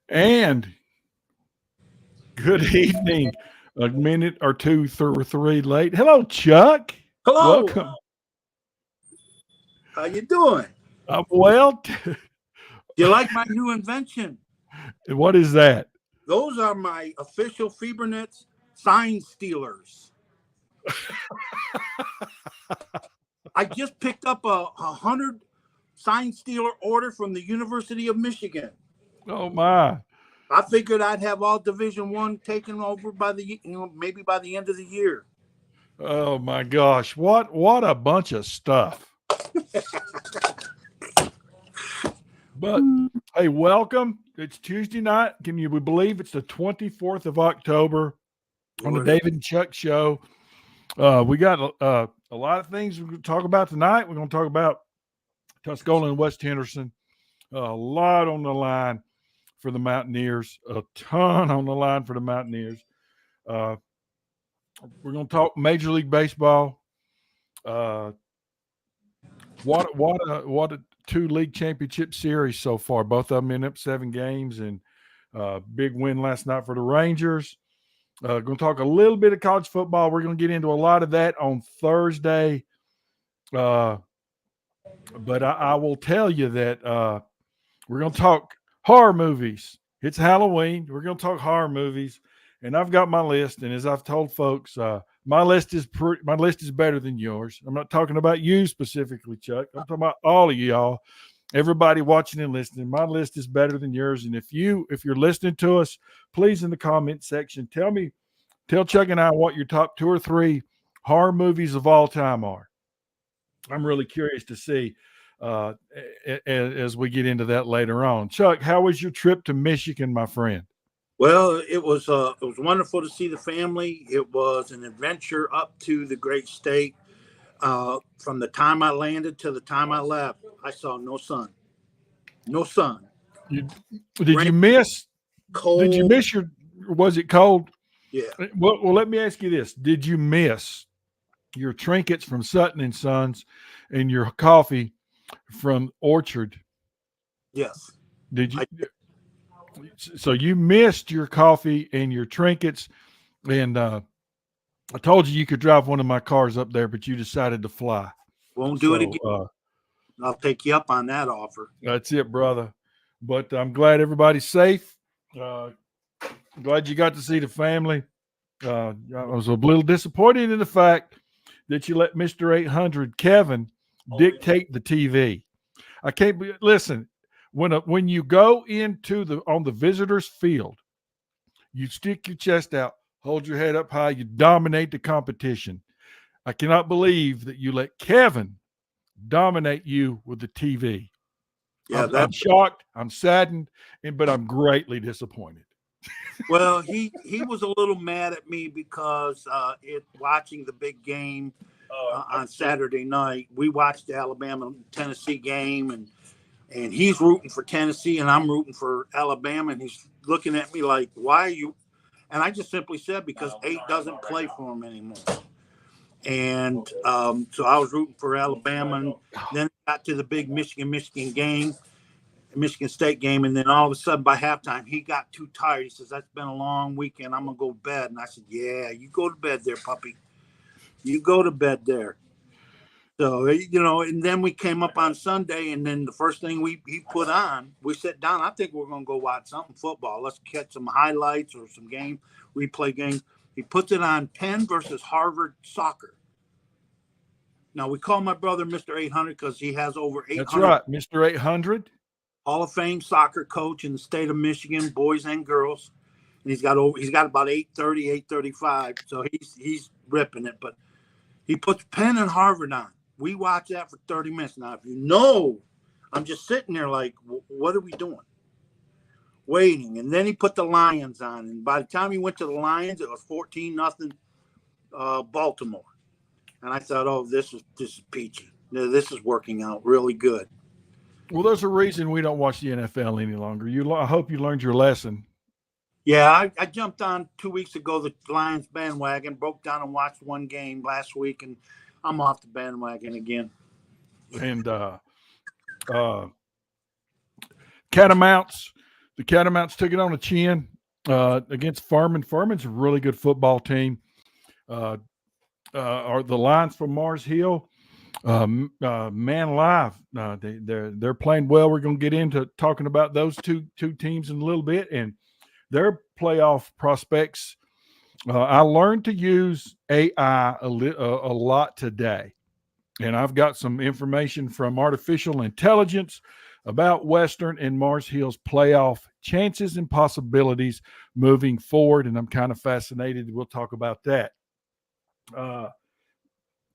And good evening. A minute or two through three late. Hello, Chuck. Hello, Welcome. how you doing? Well, Do you like my new invention? what is that? Those are my official FeberNets sign stealers. I just picked up a 100 sign stealer order from the University of Michigan. Oh my! I figured I'd have all Division One taken over by maybe by the end of the year. Oh my gosh! What a bunch of stuff. But hey, welcome. It's Tuesday night. Can you believe it's the 24th of October on the David and Chuck Show? We got a lot of things we're going to talk about tonight. We're going to talk about Tuscola and West Henderson. A lot on the line for the Mountaineers. A ton on the line for the Mountaineers. We're going to talk Major League Baseball. What a two league championship series so far. Both of them in up 7 games, and big win last night for the Rangers. Going to talk a little bit of college football. We're going to get into a lot of that on Thursday. But I will tell you that we're going to talk horror movies. It's Halloween. We're going to talk horror movies, and I've got my list. And as I've told folks, my list is better than yours. I'm not talking about you specifically, Chuck. I'm talking about all of y'all, everybody watching and listening. My list is better than yours. And if you're listening to us, please in the comment section tell Chuck and I what your top 2 or 3 horror movies of all time are. I'm really curious to see as we get into that later on. Chuck, how was your trip to Michigan, my friend? Well, it was wonderful to see the family. It was an adventure up to the great state. From the time I landed to the time I left, I saw no sun. No sun. Did you miss? Cold. Did you miss your? Was it cold? Yeah. Well, let me ask you this: did you miss your trinkets from Sutton and Sons and your coffee from Orchard? Yes. Did you? So you missed your coffee and your trinkets, and I told you could drive one of my cars up there, but you decided to fly. Won't do it again. I'll take you up on that offer. That's it, brother. But I'm glad everybody's safe. Glad you got to see the family. I was a little disappointed in the fact that you let Mr. 800 Kevin dictate the TV. I can't be listen. When you go into on the visitors field, you stick your chest out, hold your head up high, you dominate the competition. I cannot believe that you let Kevin dominate you with the TV. Yeah, I'm shocked, I'm saddened, but I'm greatly disappointed. Well, he was a little mad at me because watching the big game on Saturday night. We watched the Alabama-Tennessee game, and he's rooting for Tennessee, and I'm rooting for Alabama, and he's looking at me like, why are you? And I just simply said, because 8 doesn't play for him anymore. And so I was rooting for Alabama, and then got to the big Michigan game. Michigan State game, and then all of a sudden by halftime he got too tired. He says, that's been a long weekend, I'm gonna go to bed. And I said, yeah, you go to bed there, puppy, you go to bed there. So and then we came up on Sunday, and then the first thing he put on, we sat down. I think we're gonna go watch something football. Let's catch some highlights or some replay games. He puts it on Penn versus Harvard soccer. Now we call my brother Mr. 800 because he has over 800. That's right, Mr. 800. Hall of Fame soccer coach in the state of Michigan, boys and girls. And he's got about 830, 835. So he's ripping it. But he puts Penn and Harvard on. We watch that for 30 minutes. Now, if I'm just sitting there like, what are we doing? Waiting. And then he put the Lions on. And by the time he went to the Lions, it was 14-0 Baltimore. And I thought, oh, this is peachy. This is working out really good. Well, there's a reason we don't watch the NFL any longer. I hope you learned your lesson. Yeah, I jumped on 2 weeks ago the Lions bandwagon, broke down and watched one game last week, and I'm off the bandwagon again. And Catamounts, the Catamounts took it on the chin against Furman. Furman's a really good football team. Are the Lions from Mars Hill? Man alive, they're playing well. We're going to get into talking about those two teams in a little bit and their playoff prospects. I learned to use AI a lot today, and I've got some information from artificial intelligence about Western and Mars Hill's playoff chances and possibilities moving forward, and I'm kind of fascinated. We'll talk about that.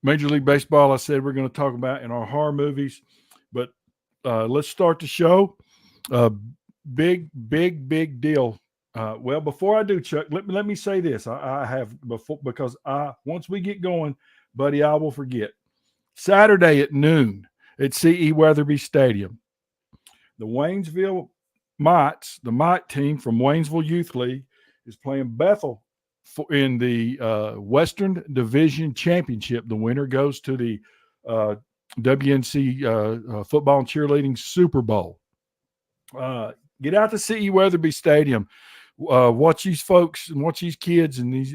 Major League Baseball, I said we're going to talk about in our horror movies, but let's start the show. Big deal. Well, before I do, Chuck, let me say this. I have before because once we get going, buddy, I will forget. Saturday at noon at C.E. Weatherby Stadium, the Waynesville Mites, the Mite team from Waynesville Youth League, is playing Bethel in the Western Division Championship. The winner goes to the WNC football and cheerleading Super Bowl. Get out to C.E. Weatherby Stadium. Watch these folks and watch these kids and these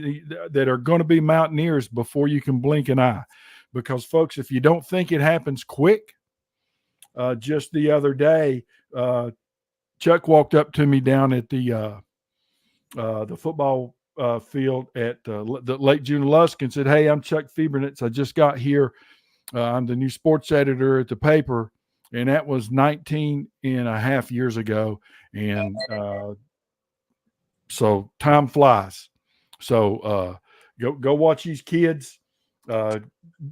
that are going to be Mountaineers before you can blink an eye. Because, folks, if you don't think it happens quick, just the other day, Chuck walked up to me down at the football field at the Lake June Lusk and said, "Hey, I'm Chuck Fiebernitz. I just got here. I'm the new sports editor at the paper." And that was 19 and a half years ago. And so time flies. So go watch these kids.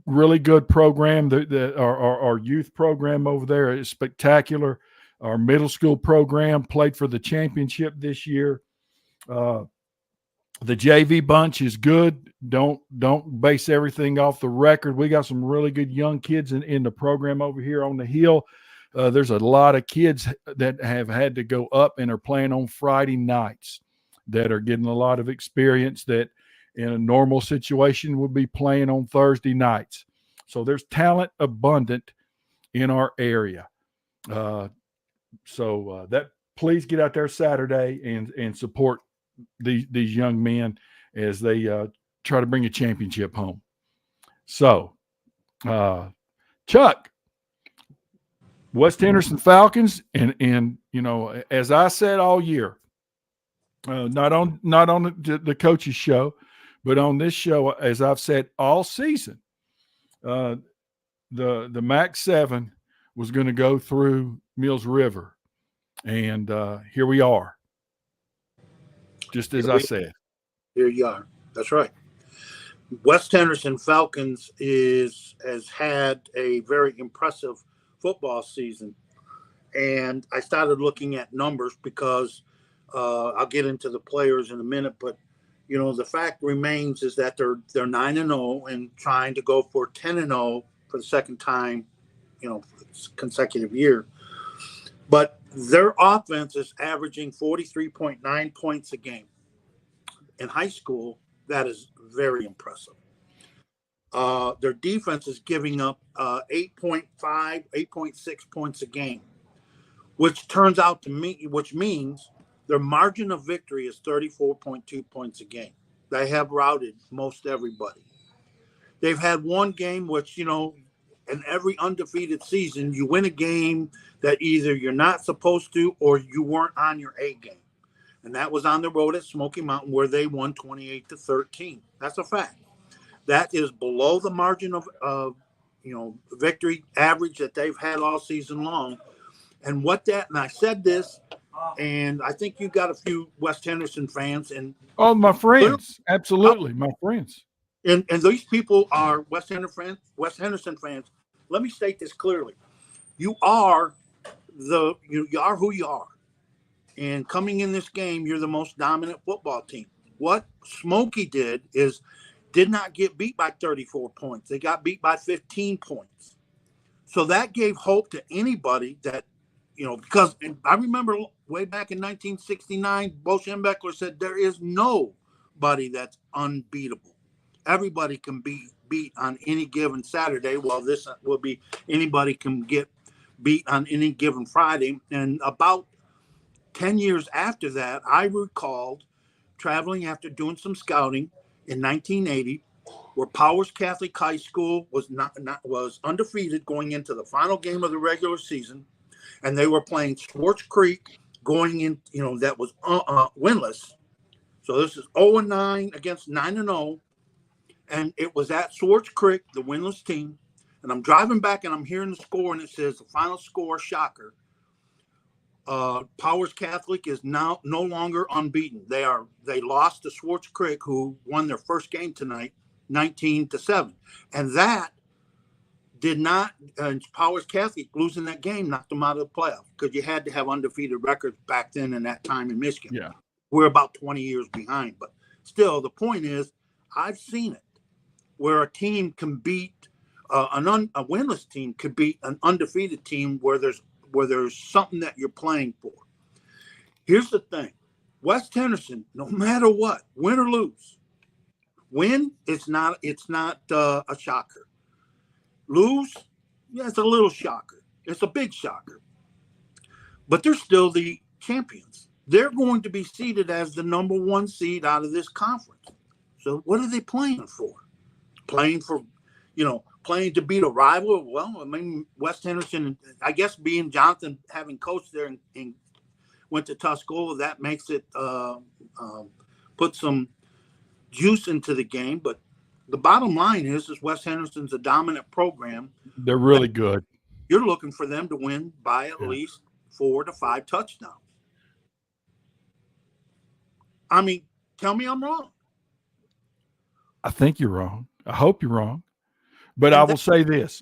Really good program. Our youth program over there is spectacular. Our middle school program played for the championship this year. The JV bunch is good. Don't base everything off the record. We got some really good young kids in the program over here on the hill. There's a lot of kids that have had to go up and are playing on Friday nights that are getting a lot of experience that in a normal situation would be playing on Thursday nights. So there's talent abundant in our area. So that please get out there Saturday and support these young men as they try to bring a championship home. So, Chuck, West Henderson Falcons, and you know, as I said all year, not on the coach's show, but on this show, as I've said all season, the MAC 7 was going to go through Mills River, and here we are. Just as I said. Here you are. That's right. West Henderson Falcons has had a very impressive football season. And I started looking at numbers because I'll get into the players in a minute. But, you know, the fact remains is that they're 9-0 and trying to go for 10-0 for the second time, you know, consecutive year. But their offense is averaging 43.9 points a game. In high school, that is very impressive. Their defense is giving up 8.5, 8.6 points a game, which means their margin of victory is 34.2 points a game. They have routed most everybody. They've had one game which, you know, in every undefeated season, you win a game that either you're not supposed to or you weren't on your A game. And that was on the road at Smoky Mountain where they won 28-13. That's a fact. That is below the margin of victory average that they've had all season long. And I said this, and I think you got a few West Henderson fans. And my friends. Absolutely, my friends. And these people are West Henderson fans. Let me state this clearly. You are who you are. And coming in this game, you're the most dominant football team. What Smoky did not get beat by 34 points. They got beat by 15 points. So that gave hope to anybody that, you know, because I remember way back in 1969, Bo Schembechler said there is nobody that's unbeatable. Everybody can be beat on any given Saturday. Well, this will be anybody can get beat on any given Friday. And about 10 years after that, I recalled traveling after doing some scouting in 1980, where Powers Catholic High School was undefeated going into the final game of the regular season, and they were playing Swartz Creek going in, that was winless. So this is 0-9 against 9-0, and it was at Swartz Creek, the winless team. And I'm driving back, and I'm hearing the score, and it says the final score, shocker. Powers Catholic is now no longer unbeaten. They lost to Swartz Creek, who won their first game tonight, 19-7, and that did not. Powers Catholic losing that game knocked them out of the playoff, because you had to have undefeated records back then in that time in Michigan. Yeah, we're about 20 years behind, but still, the point is, I've seen it where a team can beat a winless team could beat an undefeated team where there's something that you're playing for. Here's the thing. West Henderson, no matter what, win or lose, it's not a shocker. Lose, yeah, it's a little shocker. It's a big shocker. But they're still the champions. They're going to be seeded as the number 1 seed out of this conference. So what are they playing for? Playing to beat a rival? Well, I mean, West Henderson, I guess being Jonathan, having coached there and went to Tuscola, that makes it put some juice into the game. But the bottom line is West Henderson's a dominant program. They're really good. You're looking for them to win by at least 4 to 5 touchdowns. I mean, tell me I'm wrong. I think you're wrong. I hope you're wrong. But I will say this.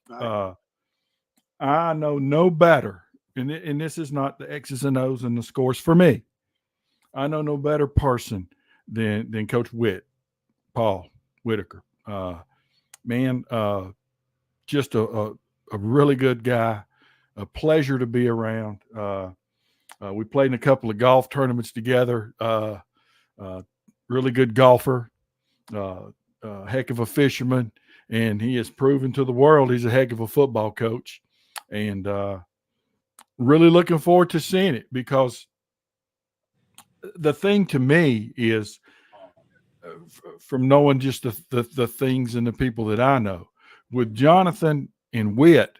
Right. I know no better, and this is not the X's and O's and the scores for me. I know no better person than Coach Paul Whitaker. Just a really good guy, a pleasure to be around. We played in a couple of golf tournaments together. Really good golfer. Heck of a fisherman, and he has proven to the world he's a heck of a football coach, and really looking forward to seeing it, because the thing to me is, from knowing just the things and the people that I know, with Jonathan and Whit,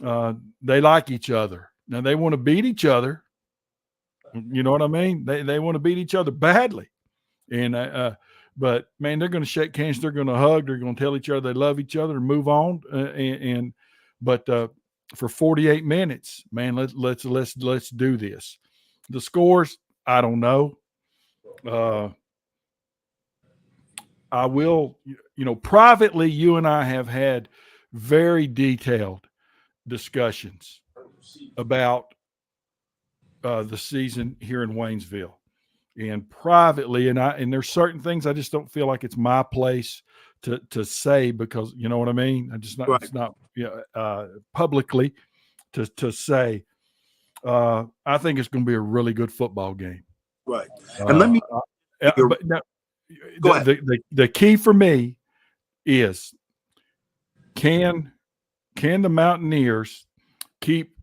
they like each other. Now they want to beat each other. You know what I mean? They want to beat each other badly, and but man, they're going to shake hands. They're going to hug. They're going to tell each other they love each other and move on. But for 48 minutes, man, let's do this. The scores, I don't know. I will, privately, you and I have had very detailed discussions about the season here in Waynesville. And privately, and there's certain things I just don't feel like it's my place to say, because you know what I mean. I just not right. It's not publicly to say. I think it's going to be a really good football game. Right. And let me. But now, go ahead. The key for me is can the Mountaineers keep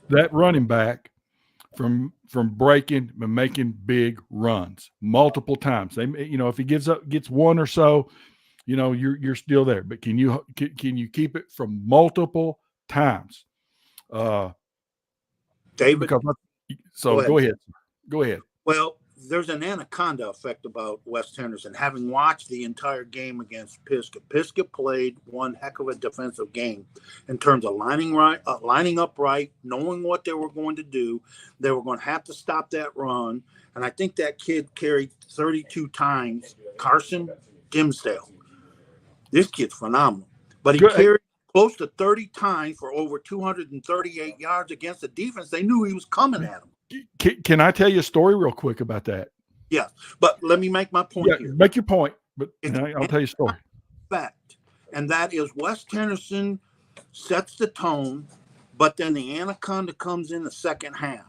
that running back from breaking and making big runs multiple times? They, if he gets one or so, you're still there. But can you keep it from multiple times? David. Go ahead. Go ahead. Well, there's an anaconda effect about West Henderson. Having watched the entire game against Pisgah, Pisgah played one heck of a defensive game in terms of lining up right, knowing what they were going to do. They were going to have to stop that run, and I think that kid carried 32 times. Carson Dimsdale. This kid's phenomenal, but he carried close to 30 times for over 238 yards against a defense. They knew he was coming at them. Can I tell you a story real quick about that? Yeah, but let me make my point here. Make your point, but I'll tell you a story. Fact, and that is West Henderson sets the tone, but then the anaconda comes in the second half,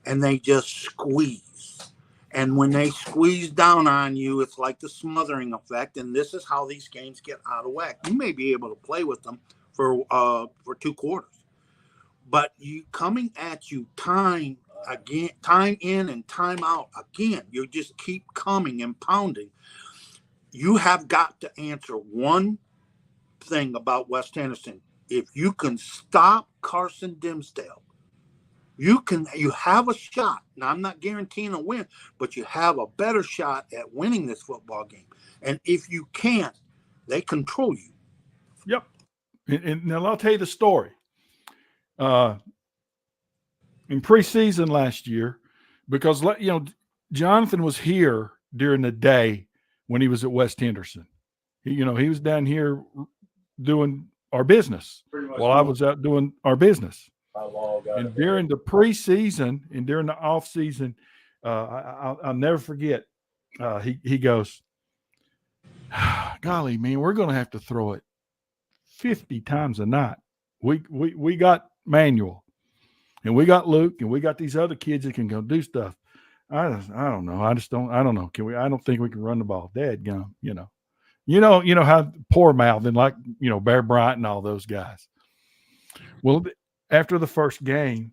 and they just squeeze. And when they squeeze down on you, it's like the smothering effect, and this is how these games get out of whack. You may be able to play with them for 2 quarters. but you coming at you time again, time in and time out again. You just keep coming and pounding. You have got to answer one thing about West Henderson. If you can stop Carson Dimsdale, you have a shot. Now, I'm not guaranteeing a win, but you have a better shot at winning this football game. And if you can't, they control you. Yep. And now I'll tell you the story. In preseason last year, because Jonathan was here during the day when he was at West Henderson. He was down here doing our business while I was out doing our business. And during the preseason and during the off season, I'll never forget. He goes, "Golly, man, we're going to have to throw it 50 times a night. We got Manuel, and we got Luke, and we got these other kids that can go do stuff. I don't know. I don't know. I don't think we can run the ball. Dadgum, You know how poor mouthing, like Bear Bryant and all those guys. Well, after the first game,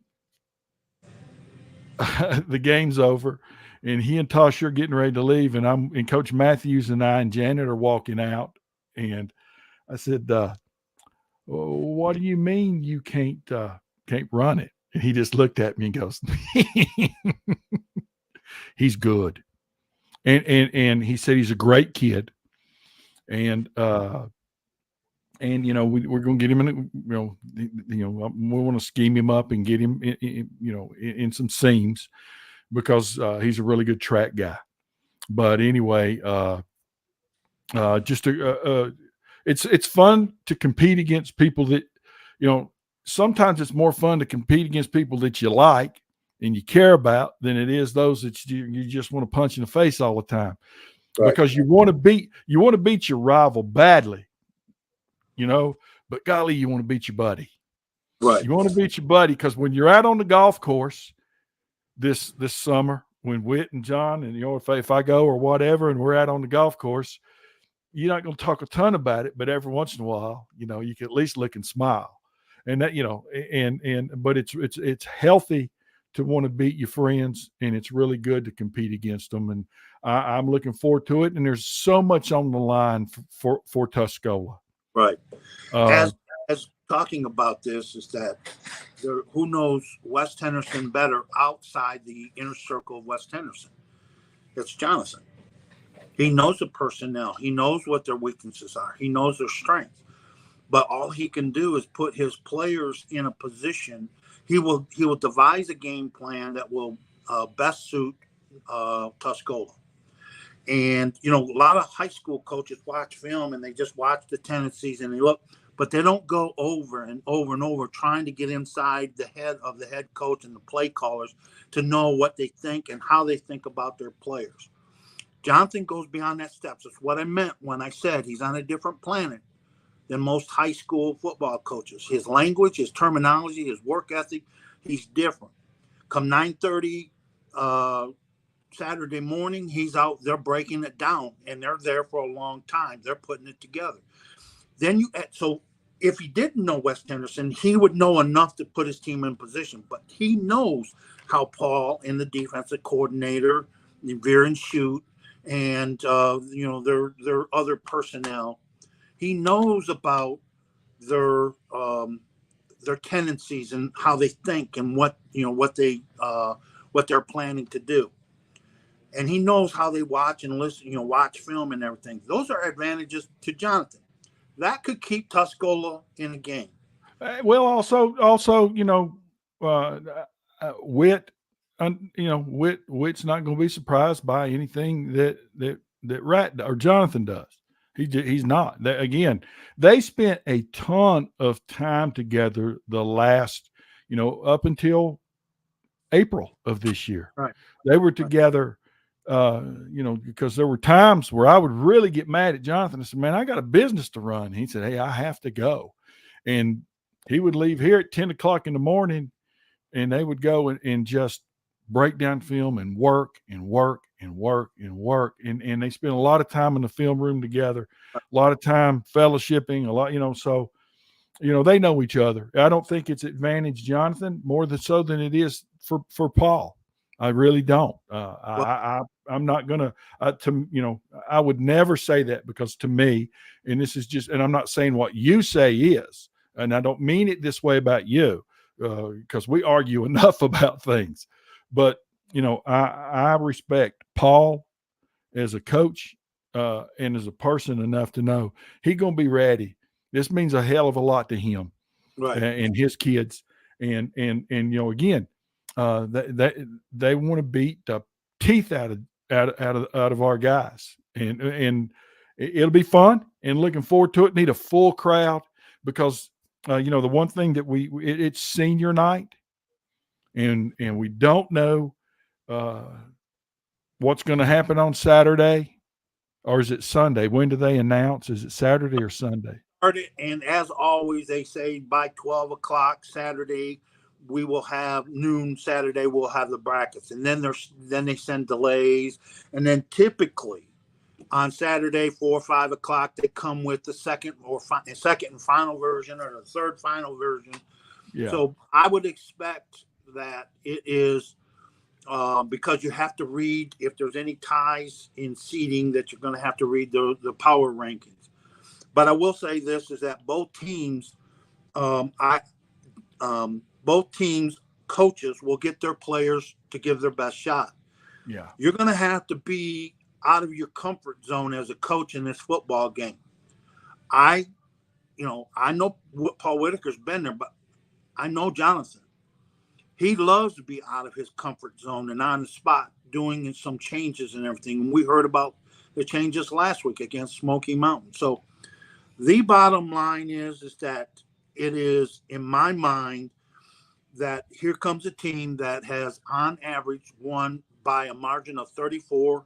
the game's over, and he and Tosh are getting ready to leave, and Coach Matthews and I and Janet are walking out, and I said, "What do you mean you can't run it?" And he just looked at me and goes, "He's good," and he said he's a great kid. And we're going to get him in. We want to scheme him up and get him, in some seams, because he's a really good track guy. But anyway, it's fun to compete against people that, sometimes it's more fun to compete against people that you like and you care about than it is those that you just want to punch in the face all the time. Right. Because you want to beat your rival badly, but golly, you want to beat your buddy. Right. You want to beat your buddy, because when you're out on the golf course this summer, when Whit and John and if I go or whatever, and we're out on the golf course, you're not going to talk a ton about it, but every once in a while, you can at least look and smile, and that but it's healthy to want to beat your friends, and it's really good to compete against them. And I'm looking forward to it. And there's so much on the line for Tuscola. Right. As talking about this is that who knows West Henderson better outside the inner circle of West Henderson? It's Jonathan. He knows the personnel. He knows what their weaknesses are. He knows their strengths. But all he can do is put his players in a position. He will devise a game plan that will best suit Tuscola. And, a lot of high school coaches watch film and they just watch the tendencies and they look, but they don't go over and over and over trying to get inside the head of the head coach and the play callers to know what they think and how they think about their players. Jonathan goes beyond that steps. That's what I meant when I said he's on a different planet than most high school football coaches. His language, his terminology, his work ethic, he's different. Come 9:30 Saturday morning, he's out, they're breaking it down, and they're there for a long time. They're putting it together. So if he didn't know West Henderson, he would know enough to put his team in position, but he knows how Paul and the defensive coordinator, veer and shoot, and their other personnel. He knows about their tendencies and how they think and what they're planning to do. And he knows how they watch and listen, watch film and everything. Those are advantages to Jonathan. That could keep Tuscola in a game. Well, also, Whit, Whit's not going to be surprised by anything that Rat or Jonathan does. He's not. Again, they spent a ton of time together the last, up until April of this year. Right. They were together. Because there were times where I would really get mad at Jonathan and say, "Man, I got a business to run." He said, "Hey, I have to go." And he would leave here at 10 o'clock in the morning, and they would go and just break down film and work and work and work and work. And they spent a lot of time in the film room together, a lot of time fellowshipping, a lot, so they know each other. I don't think it's advantage Jonathan more so than it is for Paul. I really don't. I'm not gonna I would never say that, because to me, and this is just, and I'm not saying what you say is, and I don't mean it this way about you, because we argue enough about things. But I respect Paul as a coach and as a person enough to know he's gonna be ready. This means a hell of a lot to him, Right. and his kids, and again, they want to beat the teeth out of our guys, and it'll be fun, and looking forward to it. Need a full crowd, because the one thing that it's senior night, and we don't know what's going to happen on Saturday, or is it Sunday? When do they announce? Is it Saturday or Sunday? And as always, they say by 12 o'clock Saturday, we will have noon Saturday, we'll have the brackets. And then they send delays. And then typically on Saturday, 4 or 5 o'clock, they come with the second and final version, or the third final version. Yeah. So I would expect that it is because you have to read, if there's any ties in seeding, that you're going to have to read the power rankings. But I will say this, is that both teams, both teams' coaches will get their players to give their best shot. Yeah. You're going to have to be out of your comfort zone as a coach in this football game. I know Paul Whitaker's been there, but I know Jonathan. He loves to be out of his comfort zone and on the spot doing some changes and everything. And we heard about the changes last week against Smoky Mountain. So the bottom line is that it is, in my mind, that here comes a team that has, on average, won by a margin of 34,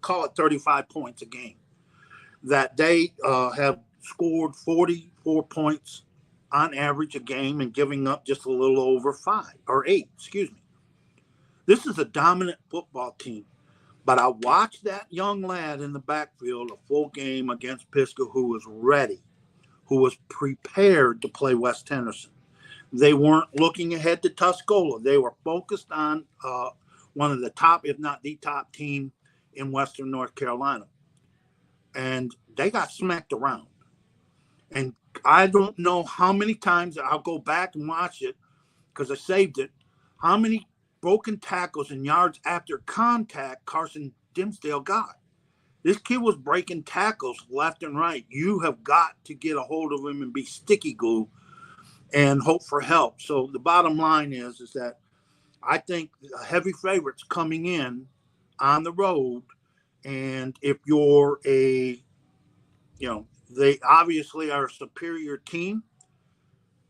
call it 35 points a game. That they have scored 44 points on average a game and giving up just a little over 8. This is a dominant football team. But I watched that young lad in the backfield a full game against Pisgah, who was ready, who was prepared to play West Henderson. They weren't looking ahead to Tuscola. They were focused on one of the top, if not the top team in Western North Carolina. And they got smacked around. And I don't know how many times, I'll go back and watch it because I saved it, how many broken tackles and yards after contact Carson Dimsdale got. This kid was breaking tackles left and right. You have got to get a hold of him and be sticky glue and hope for help. So the bottom line is that I think heavy favorites coming in on the road. And if you're they obviously are a superior team.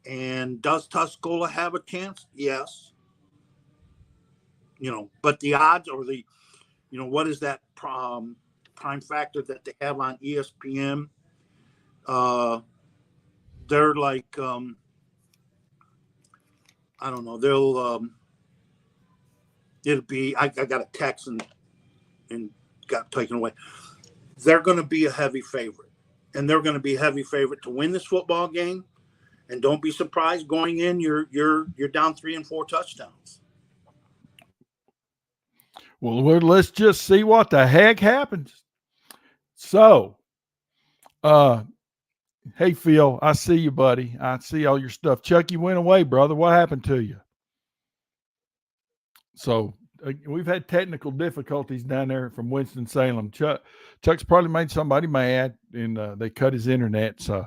And does Tuscola have a chance? Yes. But the odds, or what is that prime factor that they have on ESPN? They're like, I don't know. It'll be, I got a text and got taken away. They're going to be a heavy favorite, and they're going to be a heavy favorite to win this football game. And don't be surprised going in, you're down 3 and 4 touchdowns. Well, let's just see what the heck happens. So, hey, Phil, I see you, buddy. I see all your stuff. Chuck, you went away, brother. What happened to you? So, we've had technical difficulties down there from Winston-Salem. Chuck's probably made somebody mad, and they cut his internet. So,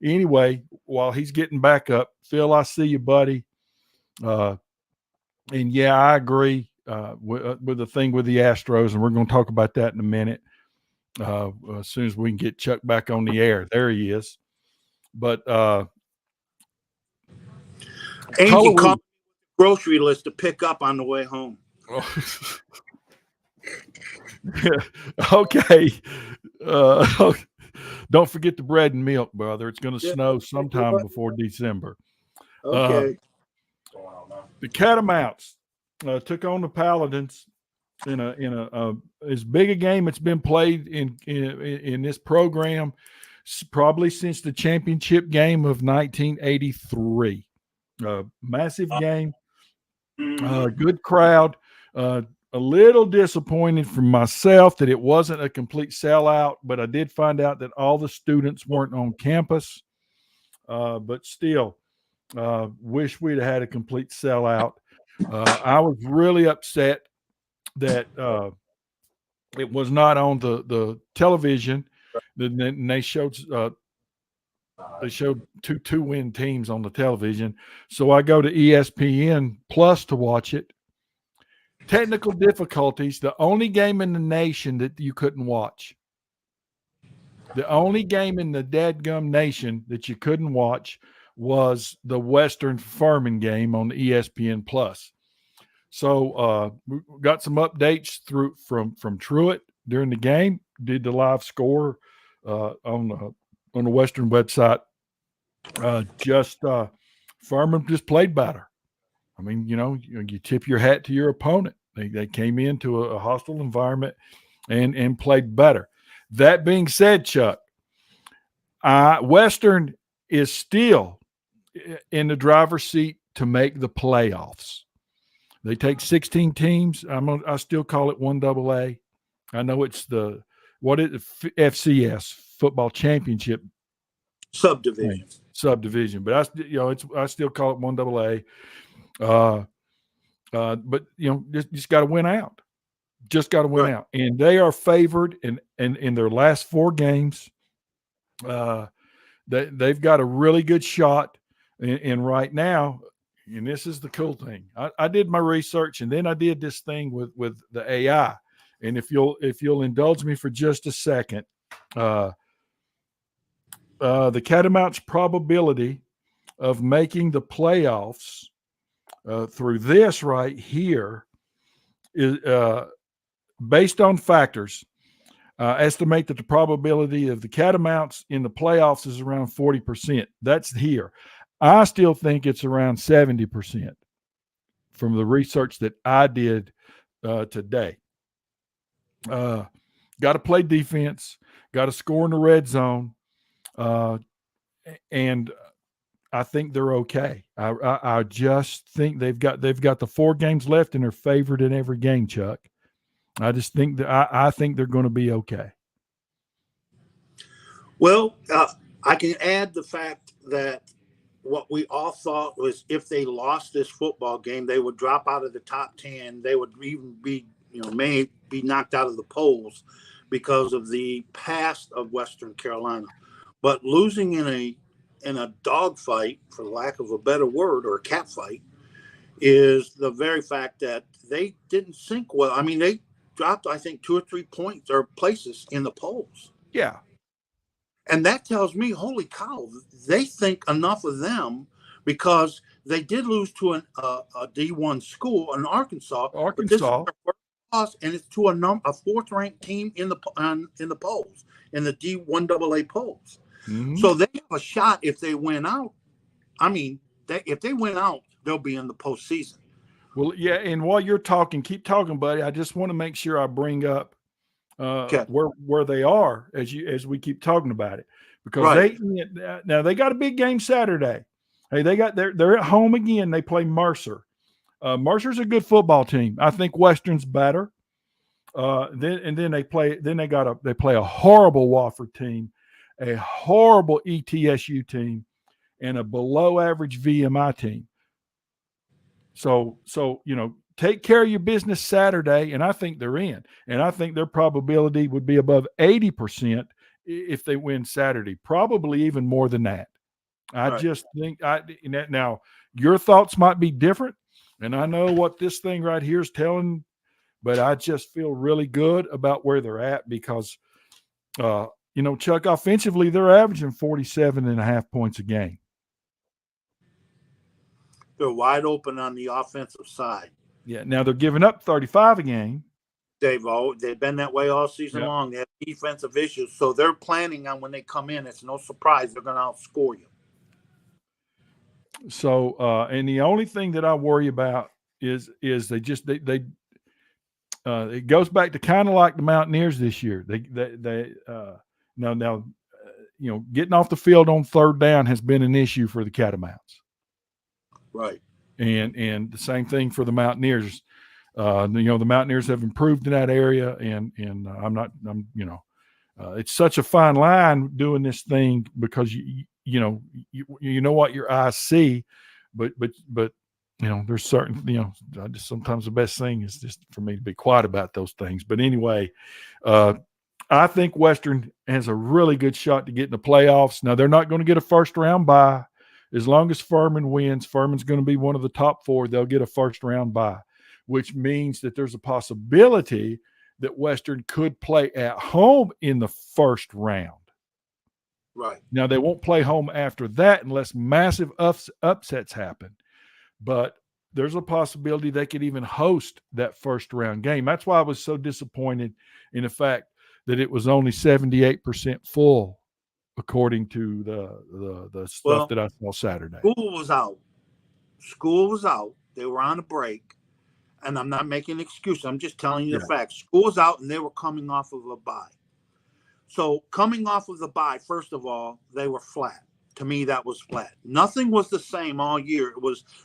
anyway, while he's getting back up, Phil, I see you, buddy. And, yeah, I agree. With the thing with the Astros, and we're going to talk about that in a minute as soon as we can get Chuck back on the air. There he is. But Angie called the grocery list to pick up on the way home. Okay. Don't forget the bread and milk, brother. It's going to snow sometime before December. Okay. The Catamounts took on the Paladins in a as big a game it's been played in this program. probably since the championship game of 1983. Massive game, good crowd. A little disappointed for myself that it wasn't a complete sellout, but I did find out that all the students weren't on campus. But still, wish we'd have had a complete sellout. I was really upset that it was not on the television. Then they showed two win teams on the television, so I go to ESPN Plus to watch it. Technical difficulties. The only game in the nation that you couldn't watch. The only game in the dadgum nation that you couldn't watch was the Western Furman game on ESPN Plus. So we got some updates from Truett during the game. Did the live score on the Western website. Furman just played better. I mean, you tip your hat to your opponent. They came into a hostile environment and played better. That being said, Chuck, Western is still in the driver's seat to make the playoffs. They take 16 teams. I still call it 1AA. I know it's FCS, Football Championship subdivision, but I still call it 1AA. But just got to win out. Just got to win out, and they are favored in their last 4 games. They've got a really good shot, and right now, and this is the cool thing. I did my research, and then I did this thing with the AI. And if you'll indulge me for just a second, the Catamounts' probability of making the playoffs through this right here is based on factors. Estimate that the probability of the Catamounts in the playoffs is around 40%. That's here. I still think it's around 70% from the research that I did today. Got to play defense, got to score in the red zone, and I think they're okay. I just think they've got the 4 games left and they're favored in every game, Chuck. I just think that I think they're going to be okay. Well, I can add the fact that what we all thought was if they lost this football game, they would drop out of the top 10. They would even be, may be knocked out of the polls because of the past of Western Carolina. But losing in a dogfight, for lack of a better word, or a cat fight, is the very fact that they didn't sync well. I mean, they dropped, I think, 2 or 3 points or places in the polls. Yeah. And that tells me, holy cow, they think enough of them, because they did lose to a D1 school in Arkansas. But this is their first loss, and it's to a 4th ranked team in the polls, in the D1AA polls. Mm-hmm. So they have a shot if they win out. I mean, if they win out, they'll be in the postseason. Well, yeah, and while you're talking, keep talking, buddy. I just want to make sure I bring up where they are as we keep talking about it, because they got a big game Saturday. Hey, they're at home again. They play Mercer. Mercer's a good football team. I think Western's better. Then they play a horrible Wofford team, a horrible ETSU team, and a below average VMI team. So take care of your business Saturday, and I think they're in. And I think their probability would be above 80% if they win Saturday, probably even more than that. I just think now your thoughts might be different, and I know what this thing right here is telling, but I just feel really good about where they're at because, Chuck, offensively, they're averaging 47.5 points a game. They're wide open on the offensive side. Yeah, now they're giving up 35 a game. They've been that way all season long. They have defensive issues, so they're planning on when they come in. It's no surprise they're going to outscore you. So, and the only thing that I worry about is it goes back to kind of like the Mountaineers this year. getting off the field on third down has been an issue for the Catamounts. Right. And the same thing for the Mountaineers. The Mountaineers have improved in that area, and it's such a fine line doing this thing because you know what your eyes see, but there's certain I just sometimes the best thing is just for me to be quiet about those things. But anyway, I think Western has a really good shot to get in the playoffs. Now they're not going to get a first round bye. As long as Furman wins, Furman's going to be one of the top 4. They'll get a first round bye, which means that there's a possibility that Western could play at home in the first round. Right. Now, they won't play home after that unless massive upsets happen. But there's a possibility they could even host that first round game. That's why I was so disappointed in the fact that it was only 78% full, according to the stuff that I saw Saturday. School was out. They were on a break. And I'm not making an excuse. I'm just telling you the facts. School was out, and they were coming off of a bye. So coming off of the bye, first of all, they were flat. To me, that was flat. Nothing was the same all year.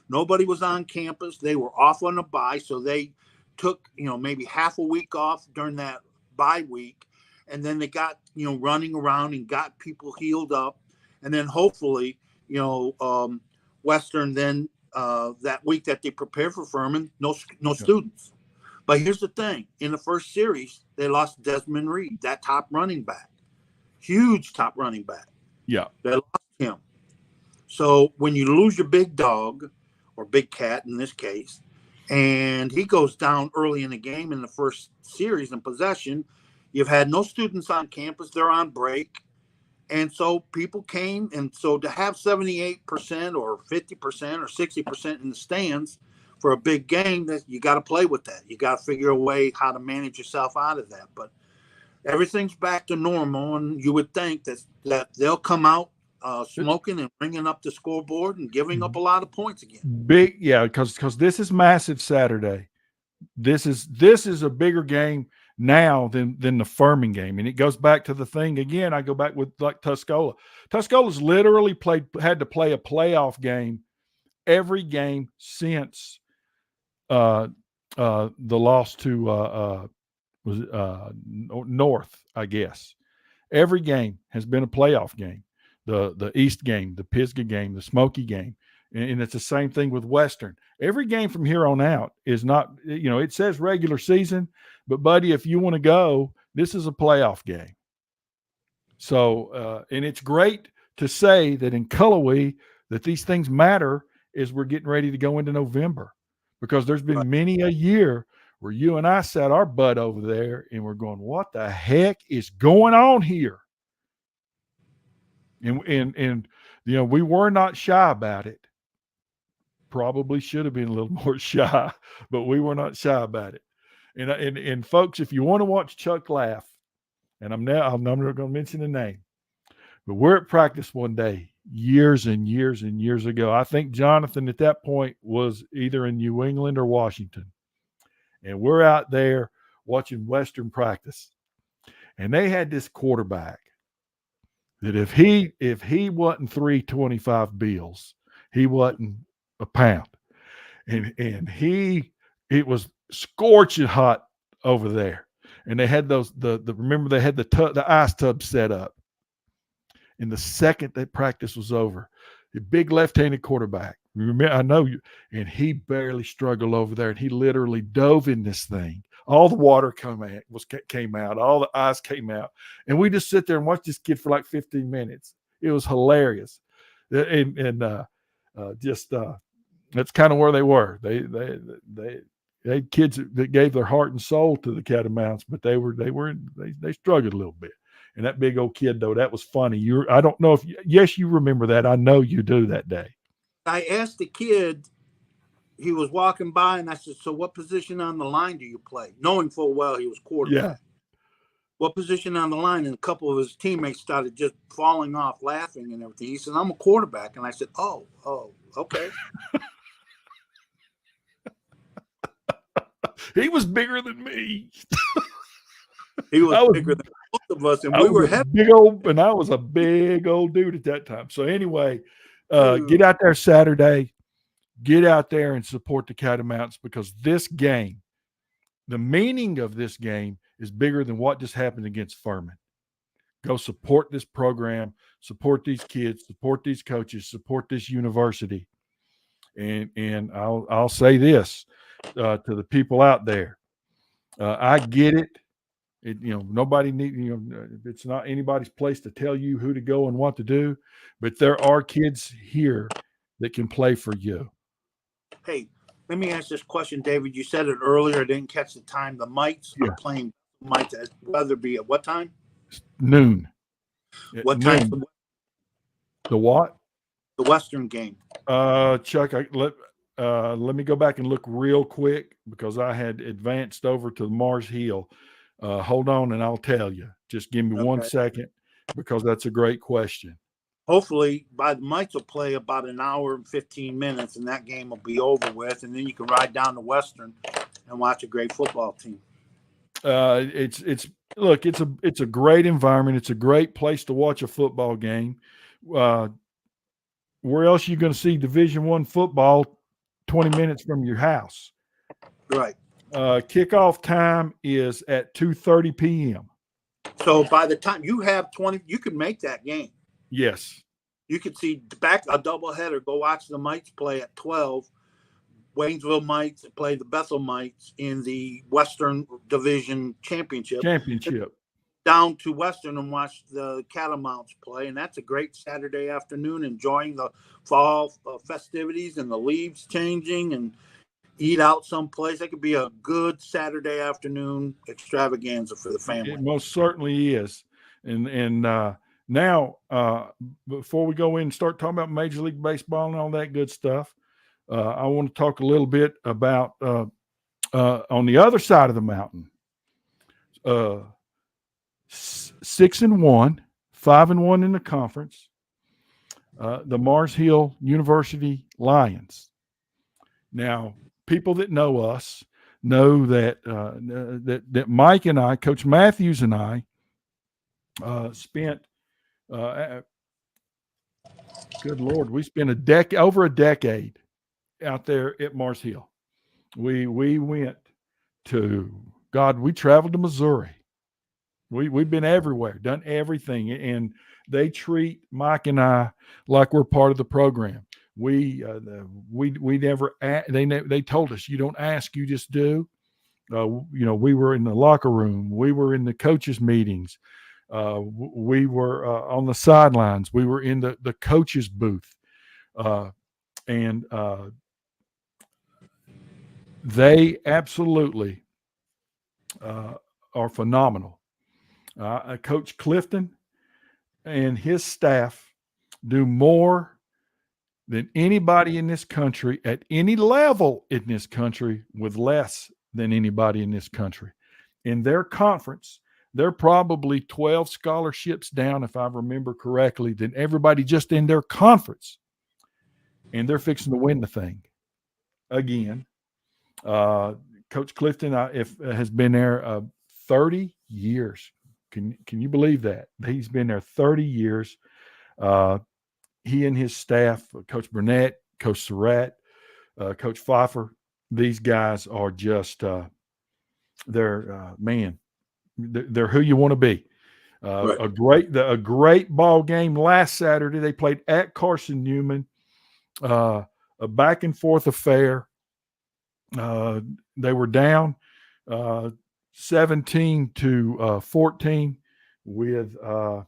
Nobody was on campus. They were off on a bye, so they took maybe half a week off during that bye week, and then they got running around and got people healed up, and then hopefully Western then that week that they prepared for Furman, no students. But here's the thing: in the first series, they lost Desmond Reed, that top running back, huge top running back. Yeah, they lost him. So when you lose your big dog, or big cat in this case, and he goes down early in the game in the first series in possession, you've had no students on campus; they're on break. And so people came, and so to have 78% or 50% or 60% in the stands for a big game, that you got to play with that. You got to figure a way how to manage yourself out of that. But everything's back to normal, and you would think that they'll come out smoking and bringing up the scoreboard and giving up a lot of points again. Big, yeah, because this is massive Saturday. This is a bigger game now than the Furman game. And it goes back to the thing again. I go back with like Tuscola. Tuscola's literally had to play a playoff game every game since the loss to North, I guess. Every game has been a playoff game. The East game, the Pisgah game, the Smoky game. And it's the same thing with Western. Every game from here on out is not, it says regular season, but buddy, if you want to go, this is a playoff game. So, and it's great to say that in Cullowhee that these things matter as we're getting ready to go into November, because there's been many a year where you and I sat our butt over there and we're going, what the heck is going on here? And we were not shy about it. Probably should have been a little more shy, but we were not shy about it. And folks, if you want to watch Chuck laugh, and I'm not going to mention the name, but we're at practice one day, years and years and years ago. I think Jonathan at that point was either in New England or Washington. And we're out there watching Western practice. And they had this quarterback that if he wasn't 325 bills, he wasn't a pound. And it was scorching hot over there. And they had remember they had the ice tub set up. And the second that practice was over, the big left-handed quarterback, remember, I know you, and he barely struggled over there, and he literally dove in this thing. All the water came out, all the ice came out, and we just sit there and watch this kid for like 15 minutes. It was hilarious, and that's kind of where they were. They had kids that gave their heart and soul to the Catamounts, but they struggled a little bit. And that big old kid, though, that was funny. I don't know yes, you remember that. I know you do that day. I asked the kid, he was walking by, and I said, so what position on the line do you play? Knowing full well he was quarterback. Yeah. What position on the line? And a couple of his teammates started just falling off, laughing and everything. He said, I'm a quarterback. And I said, oh, okay. He was bigger than me. He was bigger than of us, and I we were was a heavy. big old, and I was a big old dude at that time. So anyway, get Ooh. out there Saturday, get out there and support the Catamounts, because this game, the meaning of this game is bigger than what just happened against Furman. Go support this program, support these kids, support these coaches, support this university. And I'll say this to the people out there. I get it. Nobody it's not anybody's place to tell you who to go and what to do, but there are kids here that can play for you. Hey, let me ask this question, David. You said it earlier. I didn't catch the time. The Mites Yeah. are playing Mites at Weatherby at what time? Noon. What Noon. time? The what? The Western game. Chuck, let me go back and look real quick, because I had advanced over to Mars Hill. Hold on, and I'll tell you. Just give me 1 second, because that's a great question. Hopefully, the Mites will play about an hour and 15 minutes, and that game will be over with, and then you can ride down to Western and watch a great football team. It's a great environment. It's a great place to watch a football game. Where else are you going to see Division I football 20 minutes from your house? Right. Kickoff time is at 2:30 p.m. So by the time you have 20, you can make that game. Yes. You could see back a doubleheader. Go watch the Mites play at 12. Waynesville Mites play the Bethel Mites in the Western Division Championship. Down to Western and watch the Catamounts play. And that's a great Saturday afternoon, enjoying the fall festivities and the leaves changing, and eat out someplace. That could be a good Saturday afternoon extravaganza for the family. It most certainly is. And now, before we go in and start talking about Major League Baseball and all that good stuff, I want to talk a little bit about on the other side of the mountain. 6-1, 5-1 in the conference. The Mars Hill University Lions. Now, people that know us know that that Mike and I, Coach Matthews and I, spent. Good Lord, we spent over a decade out there at Mars Hill. We went to we traveled to Missouri. We've been everywhere, done everything, and they treat Mike and I like we're part of the program. We never they told us, you don't ask, you just do. We were in the locker room, we were in the coaches meetings, we were on the sidelines, we were in the coaches booth, and they absolutely are phenomenal. Coach Clifton and his staff do more than anybody in this country at any level in this country with less than anybody in this country. In their conference, they're probably 12 scholarships down, if I remember correctly, than everybody just in their conference. And they're fixing to win the thing again. Coach Clifton has been there 30 years. Can you believe that? He's been there 30 years. He and his staff, Coach Burnett, Coach Surratt, Coach Pfeiffer, these guys are just they're who you want to be. Right. A great ball game last Saturday. They played at Carson Newman. A back and forth affair. They were down 17-14 with a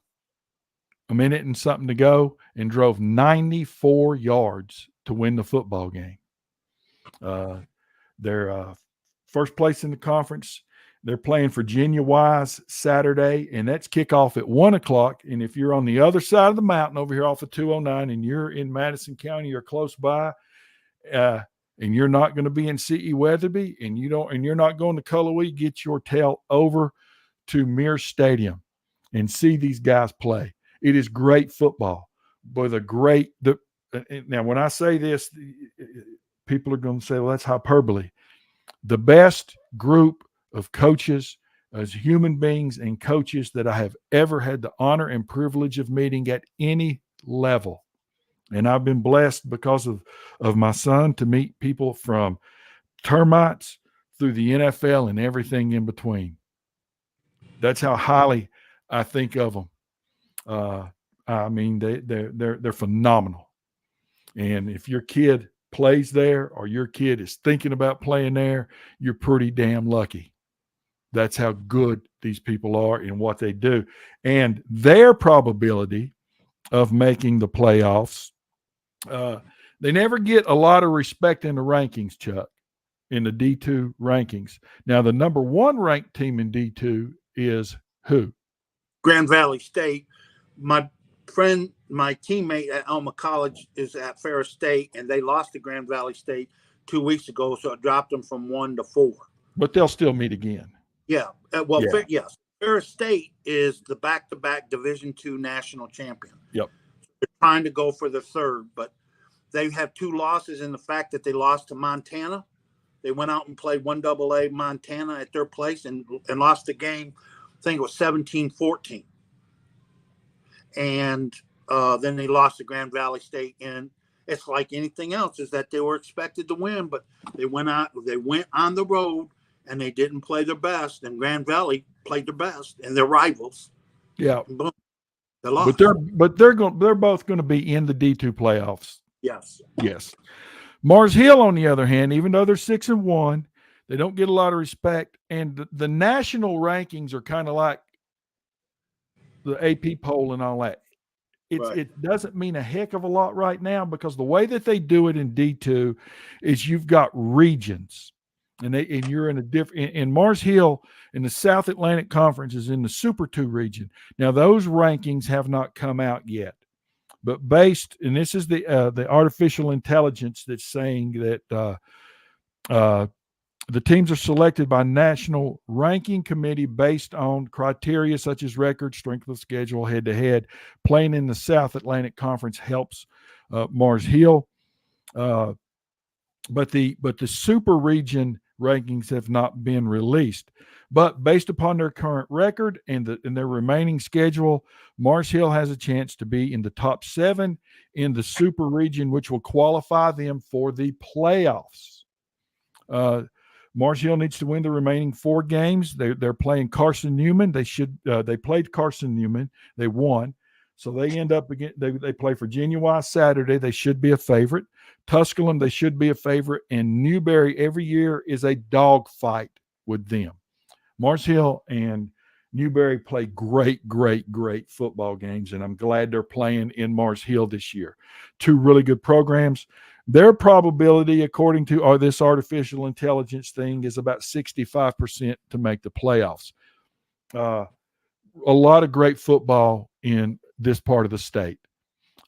minute and something to go, and drove 94 yards to win the football game. They're first place in the conference. They're playing Virginia Wise Saturday, and that's kickoff at 1:00. And if you're on the other side of the mountain over here off of 209 and you're in Madison County or close by, and you're not going to be in C.E. Weatherby, and you're not going to Cullowhee, get your tail over to Mears Stadium and see these guys play. It is great football, but now when I say this, people are going to say, well, that's hyperbole. The best group of coaches as human beings and coaches that I have ever had the honor and privilege of meeting at any level. And I've been blessed because of my son to meet people from termites through the NFL and everything in between. That's how highly I think of them. I mean, they're phenomenal. And if your kid plays there or your kid is thinking about playing there, you're pretty damn lucky. That's how good these people are in what they do. And their probability of making the playoffs, they never get a lot of respect in the rankings, Chuck, in the D2 rankings. Now, the number one ranked team in D2 is who? Grand Valley State. My friend, my teammate at Alma College is at Ferris State, and they lost to Grand Valley State 2 weeks ago, so it dropped them from 1 to 4. But they'll still meet again. Yeah. Yes. Ferris State is the back-to-back Division II national champion. Yep. They're trying to go for the third, but they have 2 losses in the fact that they lost to Montana. They went out and played 1AA Montana at their place and lost the game. I think it was 17-14. And then they lost to Grand Valley State. And it's like anything else, is that they were expected to win, but they went on the road and they didn't play their best. And Grand Valley played their best, and their rivals. Yeah. Boom, they lost. But they're both going to be in the D2 playoffs. Yes. Yes. Mars Hill, on the other hand, even though they're 6-1, they don't get a lot of respect. And the national rankings are kind of like the AP poll and all that. It doesn't mean a heck of a lot right now, because the way that they do it in D2 is you've got regions, and you're in a different. In Mars Hill, in the South Atlantic Conference, is in the Super 2 region. Now those rankings have not come out yet, but and this is the artificial intelligence that's saying that the teams are selected by National Ranking Committee based on criteria such as record, strength of schedule, head-to-head. Playing in the South Atlantic Conference helps Mars Hill, but the Super Region rankings have not been released. But based upon their current record and their remaining schedule, Mars Hill has a chance to be in the top 7 in the Super Region, which will qualify them for the playoffs. Mars Hill needs to win the remaining 4 games. They're playing Carson Newman. They played Carson Newman. They won. So they end up again. They play Virginia Wise Saturday. They should be a favorite. Tusculum, they should be a favorite. And Newberry every year is a dogfight with them. Mars Hill and Newberry play great football games, and I'm glad they're playing in Mars Hill this year. 2 really good programs. Their probability, according to this artificial intelligence thing, is about 65% to make the playoffs. A lot of great football in this part of the state.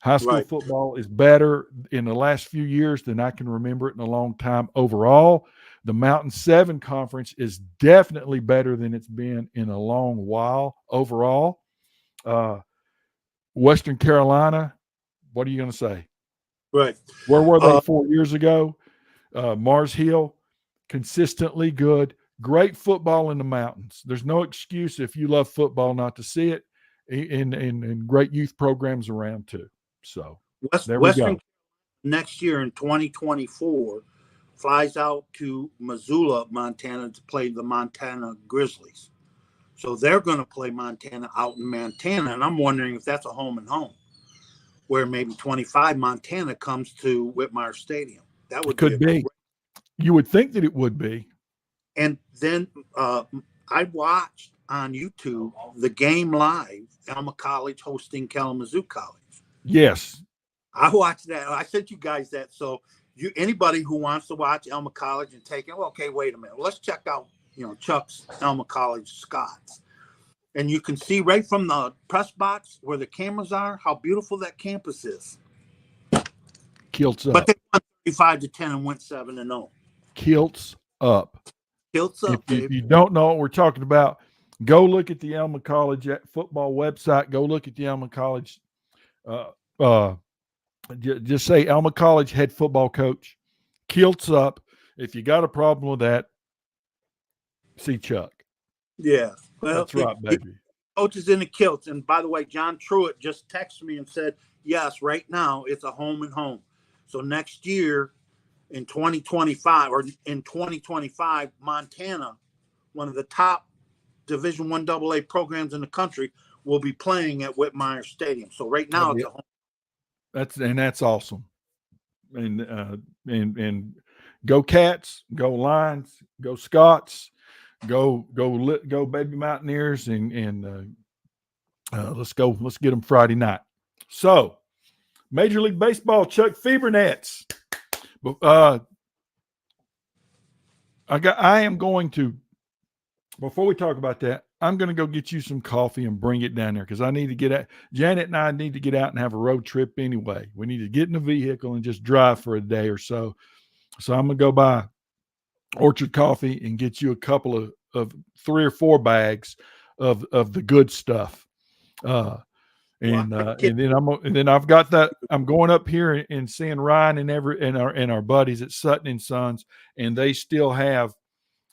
High school football is better in the last few years than I can remember it in a long time overall. The Mountain 7 Conference is definitely better than it's been in a long while overall. Western Carolina, what are you going to say? Right. Where were they 4 years ago? Mars Hill, consistently good. Great football in the mountains. There's no excuse if you love football not to see it, and great youth programs around too. So there we go. Next year in 2024 flies out to Missoula, Montana, to play the Montana Grizzlies. So they're going to play Montana out in Montana, and I'm wondering if that's a home and home, where maybe 25 Montana comes to Whitmire Stadium. That would be. You would think that it would be. And then I watched on YouTube the game live, Alma College hosting Kalamazoo College. Yes. I watched that. I sent you guys that. So anybody who wants to watch Alma College and take it, well, okay, wait a minute. Let's check out, Chuck's Alma College Scots. And you can see right from the press box where the cameras are how beautiful that campus is. Kilts up. But they won 35-10 and went 7-0. Kilts up. Kilts up. If you don't know what we're talking about, go look at the Alma College football website. Go look at the Alma College. Just say Alma College head football coach. Kilts up. If you got a problem with that, see Chuck. Yeah. Well, That's right, baby. coaches in the kilts. And by the way, John Truitt just texted me and said, yes, right now it's a home and home. So next year in 2025 or in 2025, Montana, one of the top Division I AA programs in the country, will be playing at Whitmire Stadium. So right now it's a home. That's awesome. And go Cats, go Lions, go Scots, go Baby Mountaineers, and let's get them Friday night. So, Major League Baseball, Chuck Fibernets. I am going to, before we talk about that, I'm going to go get you some coffee and bring it down there because I need to get out. Janet and I need to get out and have a road trip anyway. We need to get in a vehicle and just drive for a day or so. So I'm going to go buy Orchard Coffee and get you a couple of 3 or 4 bags of the good stuff. And then I've got that. I'm going up here and seeing Ryan and our buddies at Sutton and Sons, and they still have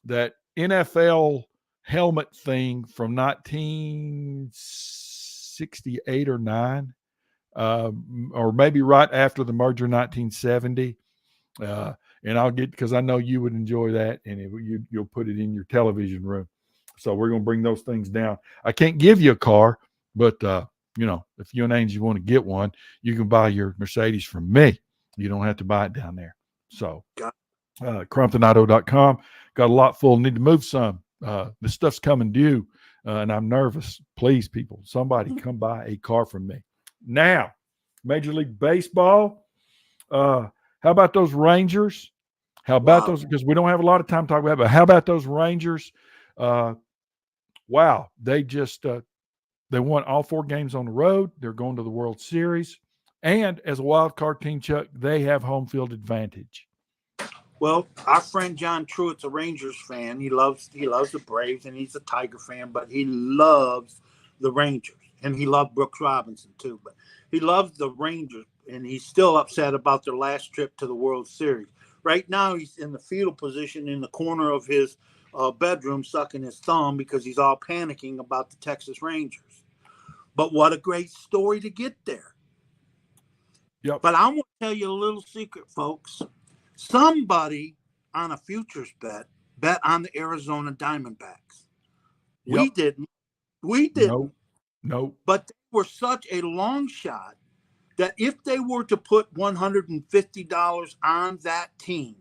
that NFL helmet thing from 1968 or 9, or maybe right after the merger, 1970. And I'll get, because I know you would enjoy that, and you'll put it in your television room. So we're going to bring those things down. I can't give you a car, but if you and Angie want to get one, you can buy your Mercedes from me. You don't have to buy it down there. So CrumptonAuto.com. Got a lot full. Need to move some. The stuff's coming due, and I'm nervous. Please, people, somebody come buy a car from me. Now, Major League Baseball. How about those Rangers? How about those? Because we don't have a lot of time to talk about it, but how about those Rangers? Wow, they just they won all 4 games on the road. They're going to the World Series. And as a wild card team, Chuck, they have home field advantage. Well, our friend John Truitt's a Rangers fan. He loves the Braves, and he's a Tiger fan, but he loves the Rangers. And he loved Brooks Robinson too. But he loves the Rangers, and he's still upset about their last trip to the World Series. Right now, he's in the fetal position in the corner of his bedroom, sucking his thumb because he's all panicking about the Texas Rangers. But what a great story to get there. Yep. But I want to tell you a little secret, folks. Somebody on a futures bet on the Arizona Diamondbacks. Yep. We didn't. Nope. But they were such a long shot that if they were to put $150 on that team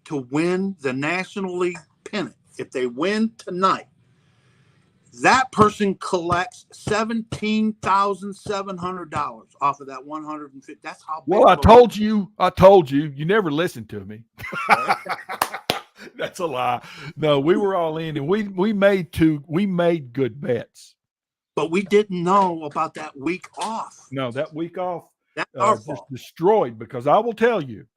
to win the National League pennant, if they win tonight, that person collects $17,700 off of that 150. That's how big. Well, I told you. You never listened to me. That's a lie. No, we were all in, and we made good bets. But we didn't know about that week off. No, that week off just destroyed, because I will tell you,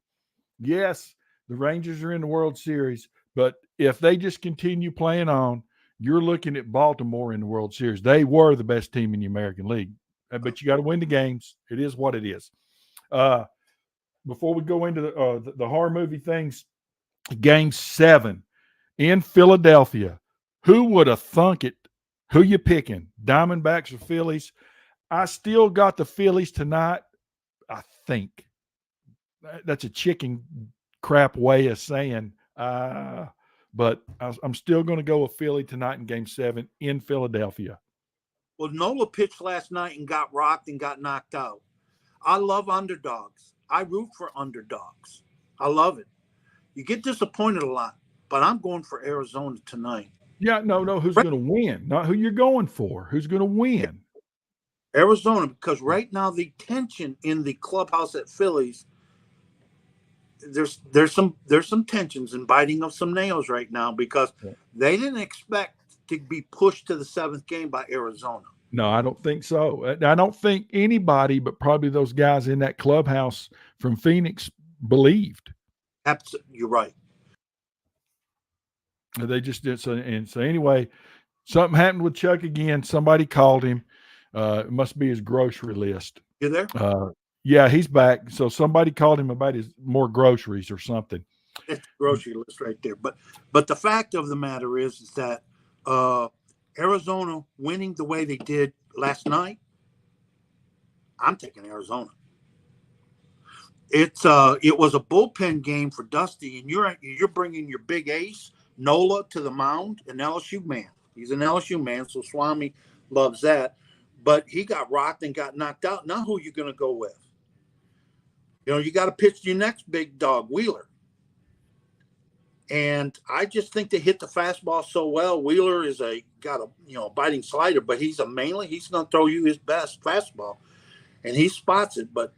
yes, the Rangers are in the World Series, but if they just continue playing on, you're looking at Baltimore in the World Series. They were the best team in the American League, but you got to win the games. It is what it is. Before we go into the horror movie things, Game 7 in Philadelphia. Who would have thunk it? Who you picking? Diamondbacks or Phillies? I still got the Phillies tonight, I think. That's a chicken crap way of saying but I'm still going to go with Philly tonight in Game 7 in Philadelphia. Well, Nola pitched last night and got rocked and got knocked out. I love underdogs. I root for underdogs. I love it. You get disappointed a lot, but I'm going for Arizona tonight. Yeah, no. Who's going to win? Not who you're going for. Who's going to win? Arizona, because right now the tension in the clubhouse at Phillies, there's some tensions and biting of some nails right now, because they didn't expect to be pushed to the 7th game by Arizona. No, I don't think so. I don't think anybody, but probably those guys in that clubhouse from Phoenix, believed. You're right. They just did. So anyway, something happened with Chuck again. Somebody called him. It must be his grocery list. You there? Yeah, he's back. So somebody called him about his more groceries or something. It's the grocery list right there. But the fact of the matter is that Arizona winning the way they did last night, I'm taking Arizona. It was a bullpen game for Dusty, and you're bringing your big ace Nola to the mound, an LSU man. He's an LSU man, so Swami loves that. But he got rocked and got knocked out. Now who are you going to go with? You got to pitch your next big dog, Wheeler. And I just think they hit the fastball so well. Wheeler is got a biting slider, but he's going to throw you his best fastball, and he spots it. But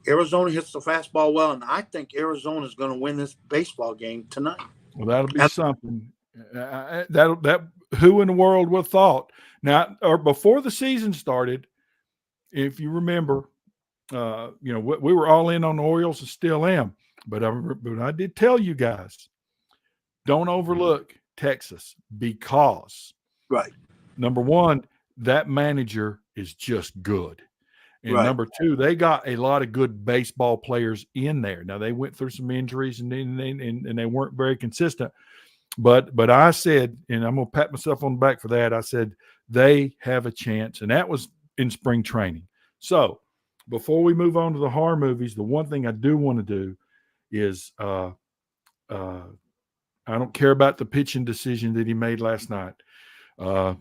Arizona hits the fastball well, and I think Arizona is going to win this baseball game tonight. Well, that'll be something. That who in the world would have thought? Now, or before the season started, if you remember, we were all in on the Orioles and still am. But I did tell you guys, don't overlook Texas because, right, number one, that manager is just good. And right. Number two, they got a lot of good baseball players in there. Now, they went through some injuries and they weren't very consistent. But I said, and I'm going to pat myself on the back for that, I said they have a chance. And that was in spring training. So before we move on to the horror movies, the one thing I do want to do is I don't care about the pitching decision that he made last night. God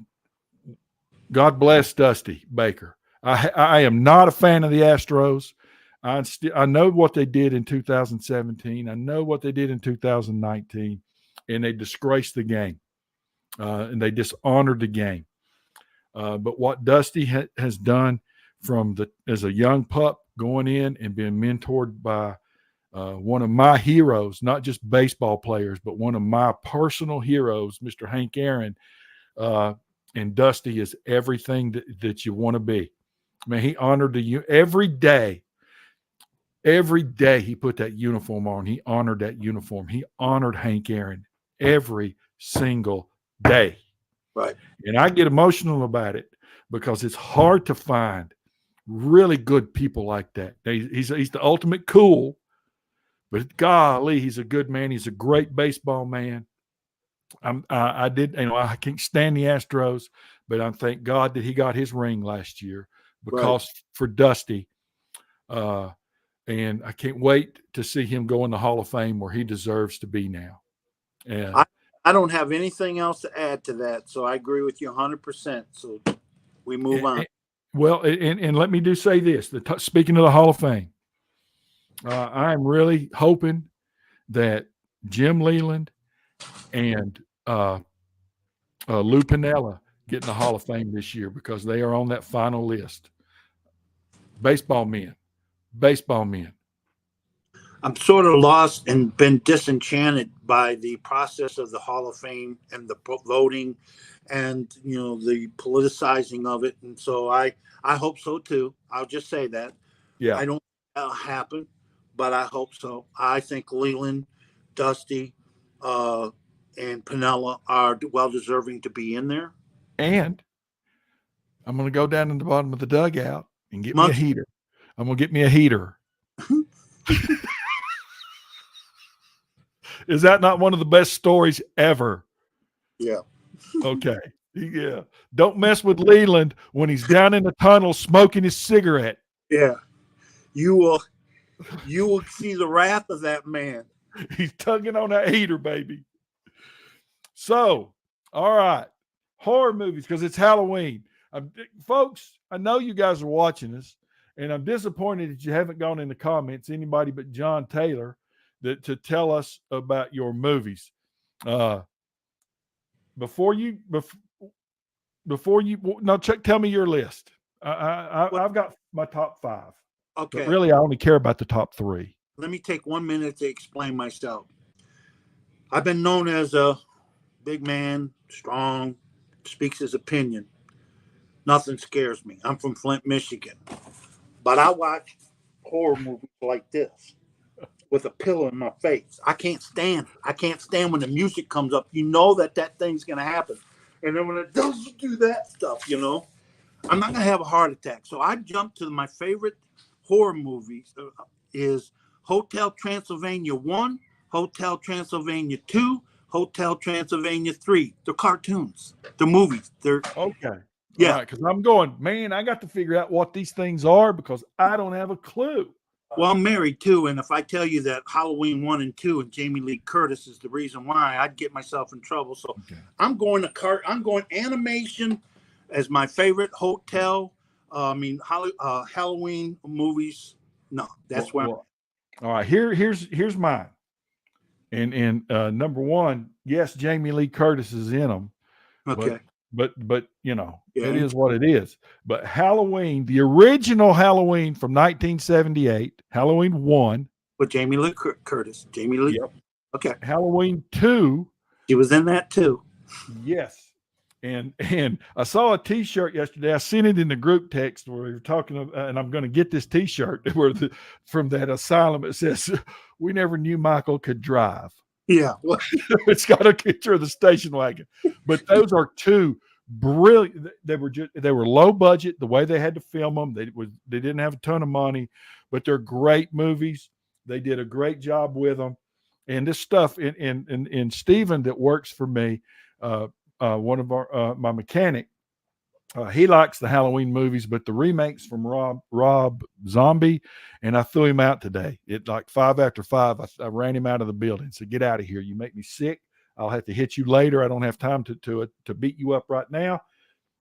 bless Dusty Baker. I am not a fan of the Astros. I know what they did in 2017. I know what they did in 2019, and they disgraced the game, and they dishonored the game. But what Dusty has done as a young pup going in and being mentored by one of my heroes, not just baseball players, but one of my personal heroes, Mr. Hank Aaron, and Dusty is everything that you want to be. I mean, he honored every day. Every day he put that uniform on. He honored that uniform. He honored Hank Aaron every single day. Right. And I get emotional about it because it's hard to find really good people like that. He's the ultimate cool, but golly, he's a good man. He's a great baseball man. I can't stand the Astros, but I thank God that he got his ring last year because for Dusty, and I can't wait to see him go in the Hall of Fame where he deserves to be now. And I don't have anything else to add to that, so I agree with you 100%. So we move on. Well, and let me say this. Speaking of the Hall of Fame, I'm really hoping that Jim Leland and Lou Piniella get in the Hall of Fame this year because they are on that final list. Baseball men. I'm sort of lost and been disenchanted by the process of the Hall of Fame and the voting and, the politicizing of it. And so I hope so too. I'll just say that. Yeah. I don't think that'll happen, but I hope so. I think Leland, Dusty, and Piniella are well-deserving to be in there. And I'm going to go down in the bottom of the dugout and get me a heater. I'm going to get me a heater. Is that not one of the best stories ever? Yeah. Okay. Yeah. Don't mess with Leland when he's down in the tunnel smoking his cigarette. Yeah. You will see the wrath of that man. He's tugging on that heater, baby. So, all right. Horror movies, because it's Halloween. Folks, I know you guys are watching us, and I'm disappointed that you haven't gone in the comments, anybody but John Taylor, to tell us about your movies. Before you tell me your list. I've got my top 5. Okay. But really, I only care about the top 3. Let me take 1 minute to explain myself. I've been known as a big man, strong, speaks his opinion. Nothing scares me. I'm from Flint, Michigan. But I watch horror movies like this with a pillow in my face. I can't stand when the music comes up. You know that thing's going to happen. And then when it doesn't do that stuff, I'm not going to have a heart attack. So I jumped to my favorite horror movies is Hotel Transylvania 1, Hotel Transylvania 2, Hotel Transylvania 3. They're cartoons. They're movies. They're Okay. Yeah. All right, because I'm going, man, I got to figure out what these things are because I don't have a clue. Well, I'm married too, and if I tell you that Halloween 1 and 2 and Jamie Lee Curtis is the reason why, I'd get myself in trouble. So Okay. I'm going animation as my favorite hotel. Halloween movies. No, that's where. All right, here's mine. And number one, yes, Jamie Lee Curtis is in them. Okay. But you know, Yeah. it is what it is. But Halloween, the original Halloween from 1978, Halloween 1. With Jamie Lee Curtis. Jamie Lee. Yep. Okay. Halloween 2. She was in that too. Yes. And I saw a T-shirt yesterday. I sent it in the group text where we were talking, and I'm going to get this T-shirt from that asylum. It says, "We never knew Michael could drive." Yeah. Well, It's got a picture of the station wagon. But those are two brilliant. They were low budget. The way they had to film them, they didn't have a ton of money, but they're great movies. They did a great job with them. And this stuff in Stephen that works for me. One of my mechanic, he likes the Halloween movies, but the remakes from Rob Zombie, and I threw him out today. It like 5 after 5. I ran him out of the building. So get out of here. You make me sick. I'll have to hit you later. I don't have time to beat you up right now.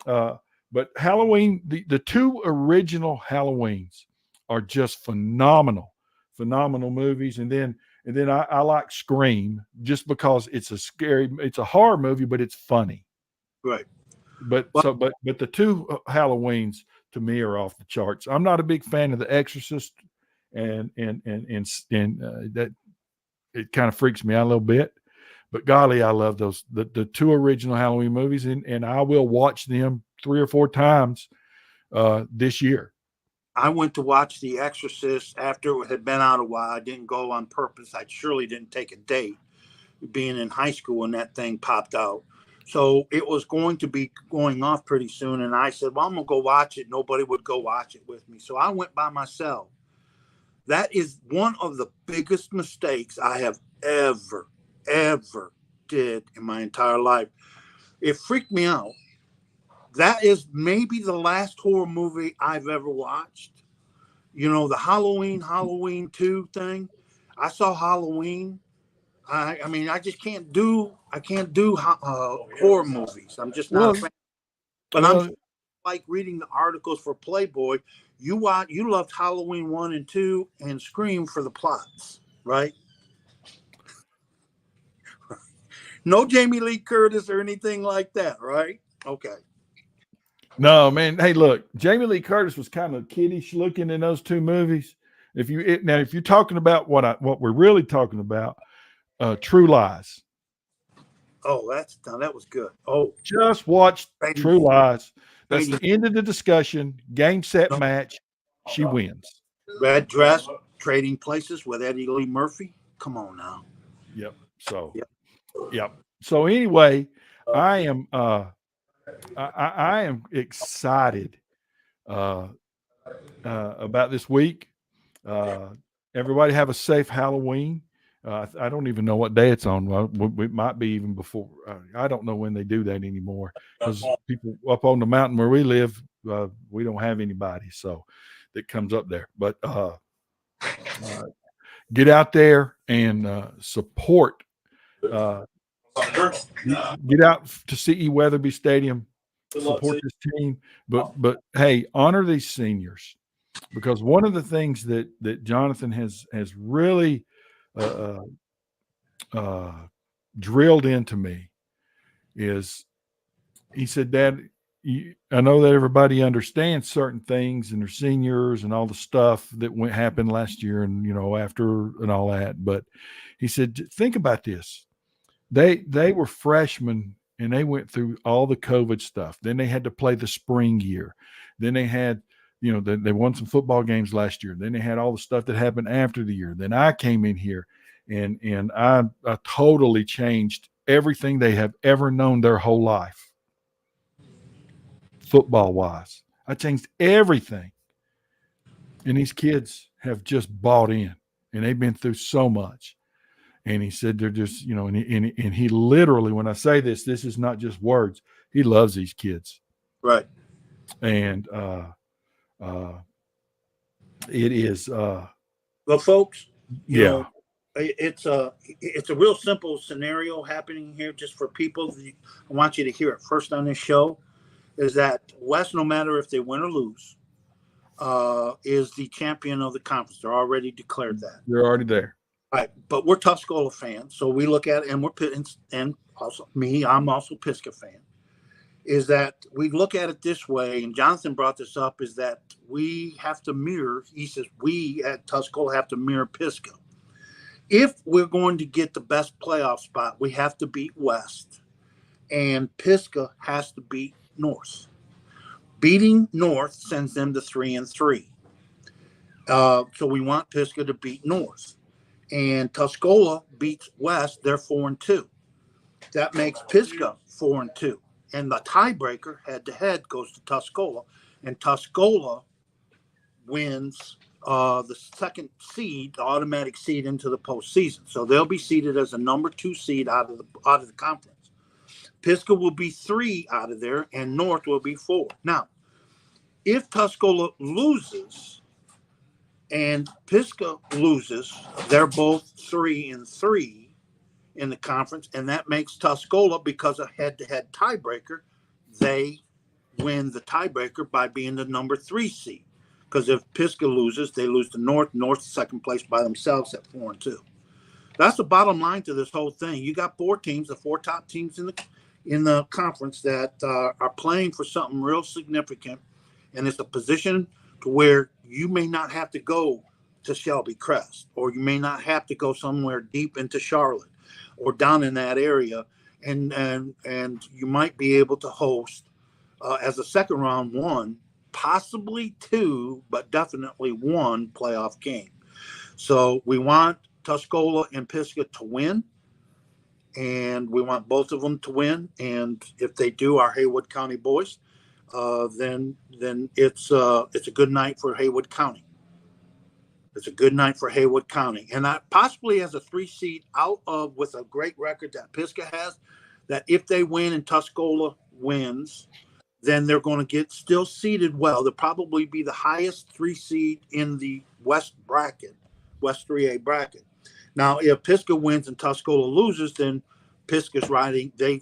But Halloween, the two original Halloweens are just phenomenal movies. And then I like Scream just because it's a horror movie, but it's funny. right. But the two Halloweens to me are off the charts. I'm not a big fan of The Exorcist, and that it kind of freaks me out a little bit. But golly, I love the two original Halloween movies, and I will watch them 3 or 4 times this year. I went to watch The Exorcist after it had been out a while. I didn't go on purpose. I surely didn't take a date, being in high school when that thing popped out. So it was going to be going off pretty soon. And I said, well, I'm going to go watch it. Nobody would go watch it with me. So I went by myself. That is one of the biggest mistakes I have ever did in my entire life. It freaked me out. That is maybe the last horror movie I've ever watched. You know, the Halloween 2 thing. I saw Halloween. I mean, I just can't do horror movies. I'm just not a fan. But I'm like reading the articles for Playboy. You loved Halloween 1 and 2 and Scream for the plots, right? No Jamie Lee Curtis or anything like that, right? Okay. No, man. Hey, look, Jamie Lee Curtis was kind of kiddish looking in those two movies. If you're talking about what we're really talking about, True Lies. Oh, that was good. Oh, just watch True Lies. That's the end of the discussion. Game, set, match. She wins. Red Dress, Trading Places with Eddie Lee Murphy. Come on now. Yep. So, yep. So anyway, I am excited about this week. Everybody have a safe Halloween. I don't even know what day it's on. Well, it might be even before. I don't know when they do that anymore because people up on the mountain where we live, we don't have anybody that comes up there. But get out there and support. Get out to CE Weatherby Stadium. Support this team. But hey, honor these seniors because one of the things that Jonathan has really drilled into me is he said, Dad, I know that everybody understands certain things and they're seniors and all the stuff that happened last year and after and all that, but he said, think about this. They were freshmen and they went through all the COVID stuff. Then they had to play the spring year. Then they had they won some football games last year. Then they had all the stuff that happened after the year. Then I came in here and I totally changed everything they have ever known their whole life, football wise. I changed everything. And these kids have just bought in and they've been through so much. And he said they're just, and he literally, when I say this is not just words. He loves these kids. Right. And it is. Well, folks, you Yeah. know, it's a real simple scenario happening here just for people. I want you to hear it first on this show. Is that West, no matter if they win or lose, is the champion of the conference. They're already declared that. They're already there. Right, but we're Tuscola fans, so we look at it, and and also me, I'm also Pisgah fan. Is that we look at it this way, and Jonathan brought this up, is that we have to mirror. He says we at Tuscola have to mirror Pisgah. If we're going to get the best playoff spot, we have to beat West, and Pisgah has to beat North. Beating North sends them to 3-3. So we want Pisgah to beat North. And Tuscola beats West, they're 4-2. That makes Pisgah 4-2. And the tiebreaker head-to-head goes to Tuscola. And Tuscola wins the second seed, the automatic seed into the postseason. So they'll be seeded as a number 2 seed out of the conference. Pisgah will be 3 out of there, and North will be 4. Now, if Tuscola loses and Pisgah loses, they're both 3-3 in the conference, and that makes Tuscola, because of head-to-head tiebreaker, they win the tiebreaker by being the number 3 seed. Because if Pisgah loses, they lose to North. North's second place by themselves at 4-2. That's the bottom line to this whole thing. You got 4 teams, the 4 top teams in the conference that are playing for something real significant, and it's a position to where you may not have to go to Shelby Crest, or you may not have to go somewhere deep into Charlotte or down in that area, and you might be able to host as a second round 1, possibly 2, but definitely 1 playoff game. So we want Tuscola and Pisgah to win, and we want both of them to win. And if they do, our Haywood County boys, then it's a good night for Haywood County. It's a good night for Haywood County, and possibly as a 3 seed out of, with a great record that Pisgah has, that if they win and Tuscola wins, then they're going to get still seeded well. They'll probably be the highest 3 seed in the West bracket, West 3A bracket. Now, if Pisgah wins and Tuscola loses, then Pisgah's riding. They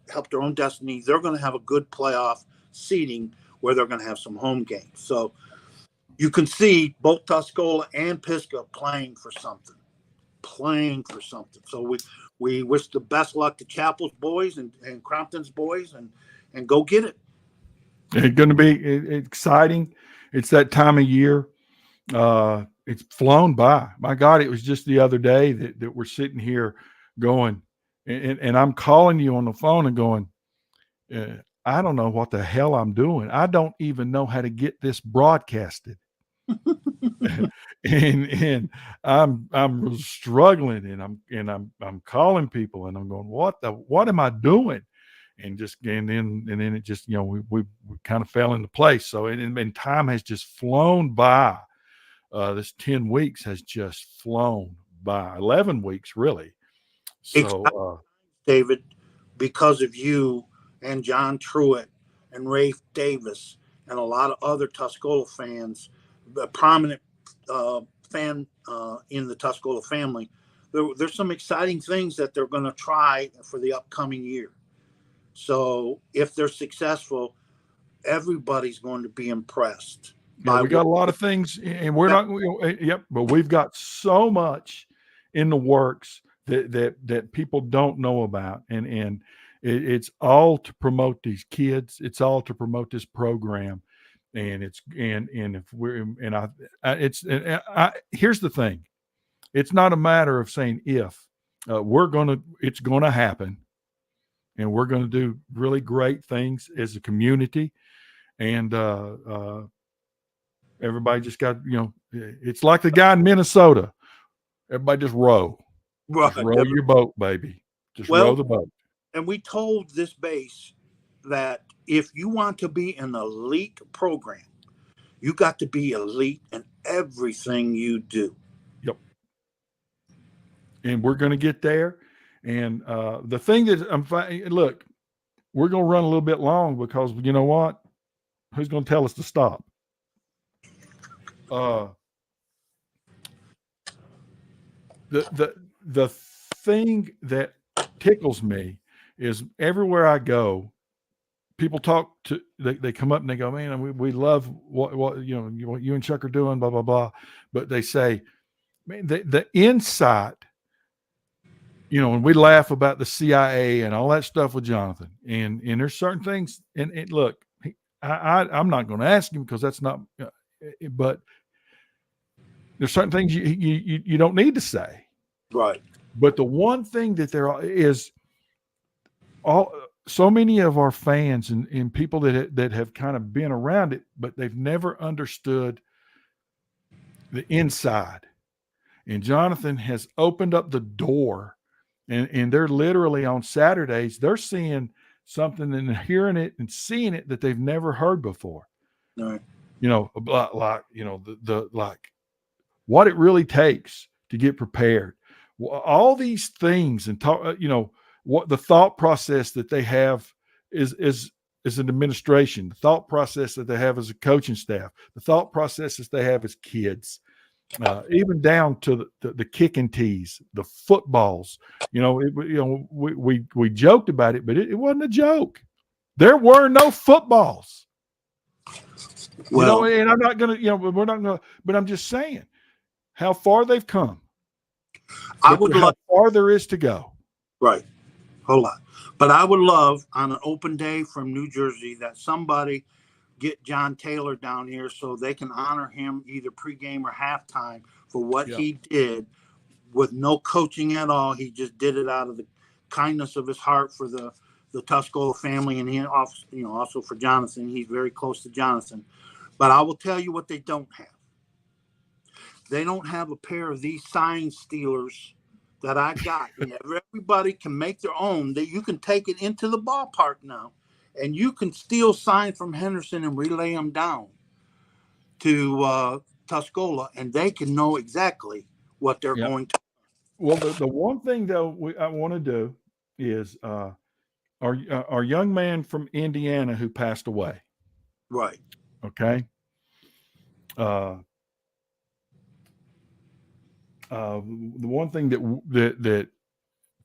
helped their own destiny. They're going to have a good playoff seeding where they're going to have some home games. So you can see both Tuscola and Pisgah playing for something. So we wish the best luck to Chapel's boys and Crompton's boys, and go get it. It's going to be exciting. It's that time of year. It's flown by. My God, it was just the other day that we're sitting here going, and I'm calling you on the phone and going, I don't know what the hell I'm doing. I don't even know how to get this broadcasted. and I'm struggling, and I'm calling people, and I'm going, what am I doing? And then it just, we kind of fell into place. So and time has just flown by. This 10 weeks has just flown by. 11 weeks, really. So, David, because of you and John Truitt and Rafe Davis and a lot of other Tuscola fans, the prominent fan in the Tuscola family, there's some exciting things that they're going to try for the upcoming year. So if they're successful, everybody's going to be impressed. Yeah, we got a lot of things, and we're not. Yep, but we've got so much in the works that people don't know about, and it's all to promote these kids. It's all to promote this program, and if we're here's the thing. It's not a matter of saying if. It's gonna happen, and we're gonna do really great things as a community, and everybody just got, it's like the guy in Minnesota. Everybody just row. Just row your boat, baby. Just row the boat. And we told this base that if you want to be an elite program, you got to be elite in everything you do. Yep. and we're going to get there. And the thing that look, we're going to run a little bit long because you know what? Who's going to tell us to stop? The thing that tickles me is everywhere I go, people talk to they come up and they go, man, we love what you and Chuck are doing, blah blah blah. But they say, man, the insight, and we laugh about the CIA and all that stuff with Jonathan, and there's certain things, and look, I'm not going to ask him because that's not, but there's certain things you don't need to say, right? But the one thing that there is, so many of our fans and people that have kind of been around it, but they've never understood the inside. And Jonathan has opened up the door, and they're literally on Saturdays, they're seeing something and hearing it and seeing it that they've never heard before. Right. Like what it really takes to get prepared. All these things, and talk, what the thought process that they have is an administration, the thought process that they have as a coaching staff, the thought processes they have as kids, even down to the kick and tees, the footballs. We joked about it, but it wasn't a joke. There were no footballs. Well, and I'm not going to, we're not going to, but I'm just saying how far they've come. How far there is to go. Right. Hold on. But I would love on an open day from New Jersey that somebody get John Taylor down here so they can honor him either pregame or halftime for what he did with no coaching at all. He just did it out of the kindness of his heart for the Tuscola family, and he also for Jonathan. He's very close to Jonathan. But I will tell you what they don't have. They don't have a pair of these sign stealers that I got. And everybody can make their own. That you can take it into the ballpark now, and you can steal signs from Henderson and relay them down to Tuscola, and they can know exactly what they're going to. Well, the one thing though I want to do is our young man from Indiana who passed away. Right. Okay. The one thing that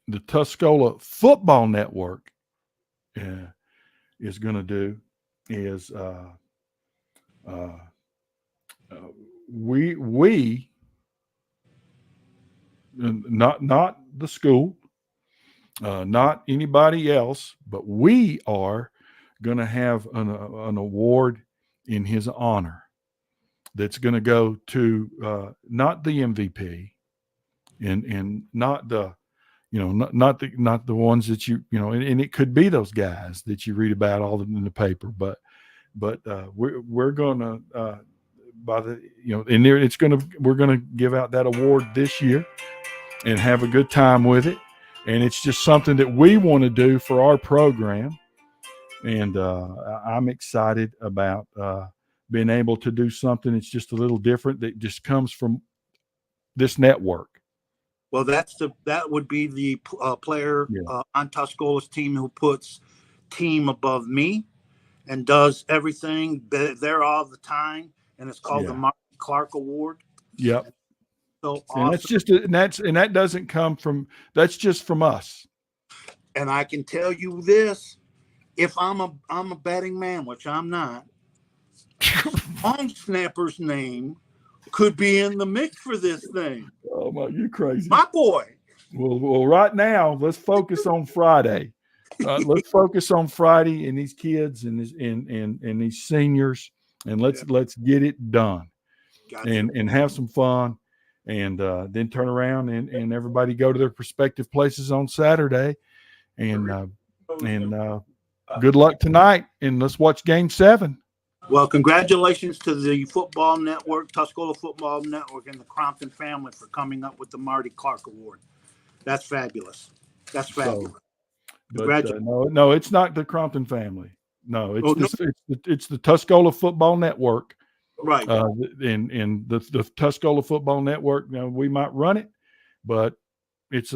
the Tuscola Football Network is going to do is we not the school, not anybody else, but we are going to have an award in his honor that's going to go to not the MVP and not the not the ones that and it could be those guys that you read about all in the paper, but we're going to we're going to give out that award this year and have a good time with it, and it's just something that we want to do for our program, and I'm excited about being able to do something that's just a little different that just comes from this network. Well, that would be the player on Tuscola's team who puts team above me and does everything there all the time, and it's called the Marty Clark Award. Yep. So awesome. And that doesn't come from, that's just from us. And I can tell you this: if I'm a betting man, which I'm not, Long Snapper's name could be in the mix for this thing. Oh my, you crazy, my boy. Well, right now let's focus on Friday. Let's focus on Friday and these kids and these seniors, and let's get it done. Gotcha. and have some fun, and then turn around and everybody go to their respective places on Saturday, and good luck tonight, and let's watch Game 7. Well, congratulations to the Football Network, Tuscola Football Network, and the Crompton family for coming up with the Marty Clark Award. That's fabulous. That's fabulous. No, it's not the Crompton family. No, it's the Tuscola Football Network. Right. And the Tuscola Football Network. Now we might run it, but It's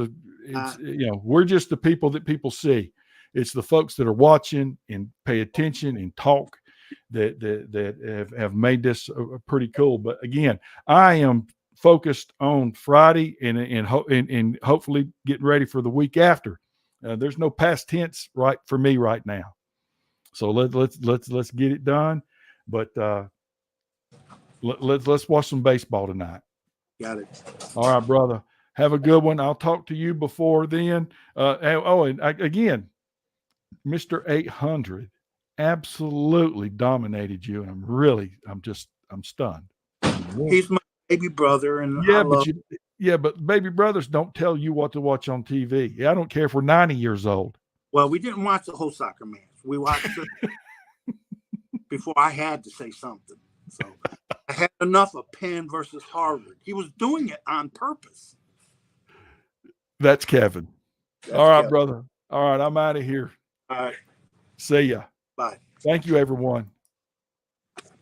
we're just the people that people see. It's the folks that are watching and pay attention and talk that have made this pretty cool. But again, I am focused on Friday and hopefully getting ready for the week after. There's no past tense right for me right now. So let's get it done. But let's watch some baseball tonight. Got it. All right, brother. Have a good one. I'll talk to you before then. Again, Mr. 800 absolutely dominated you, and I'm stunned. He's my baby brother, and but baby brothers don't tell you what to watch on TV. I don't care if we're 90 years old. Well, we didn't watch the whole soccer match. We watched it before I had to say something. So I had enough of Penn versus Harvard. He was doing it on purpose. That's Kevin. All right, brother. All right, I'm out of here. All right. See ya. Bye. Thank you, everyone.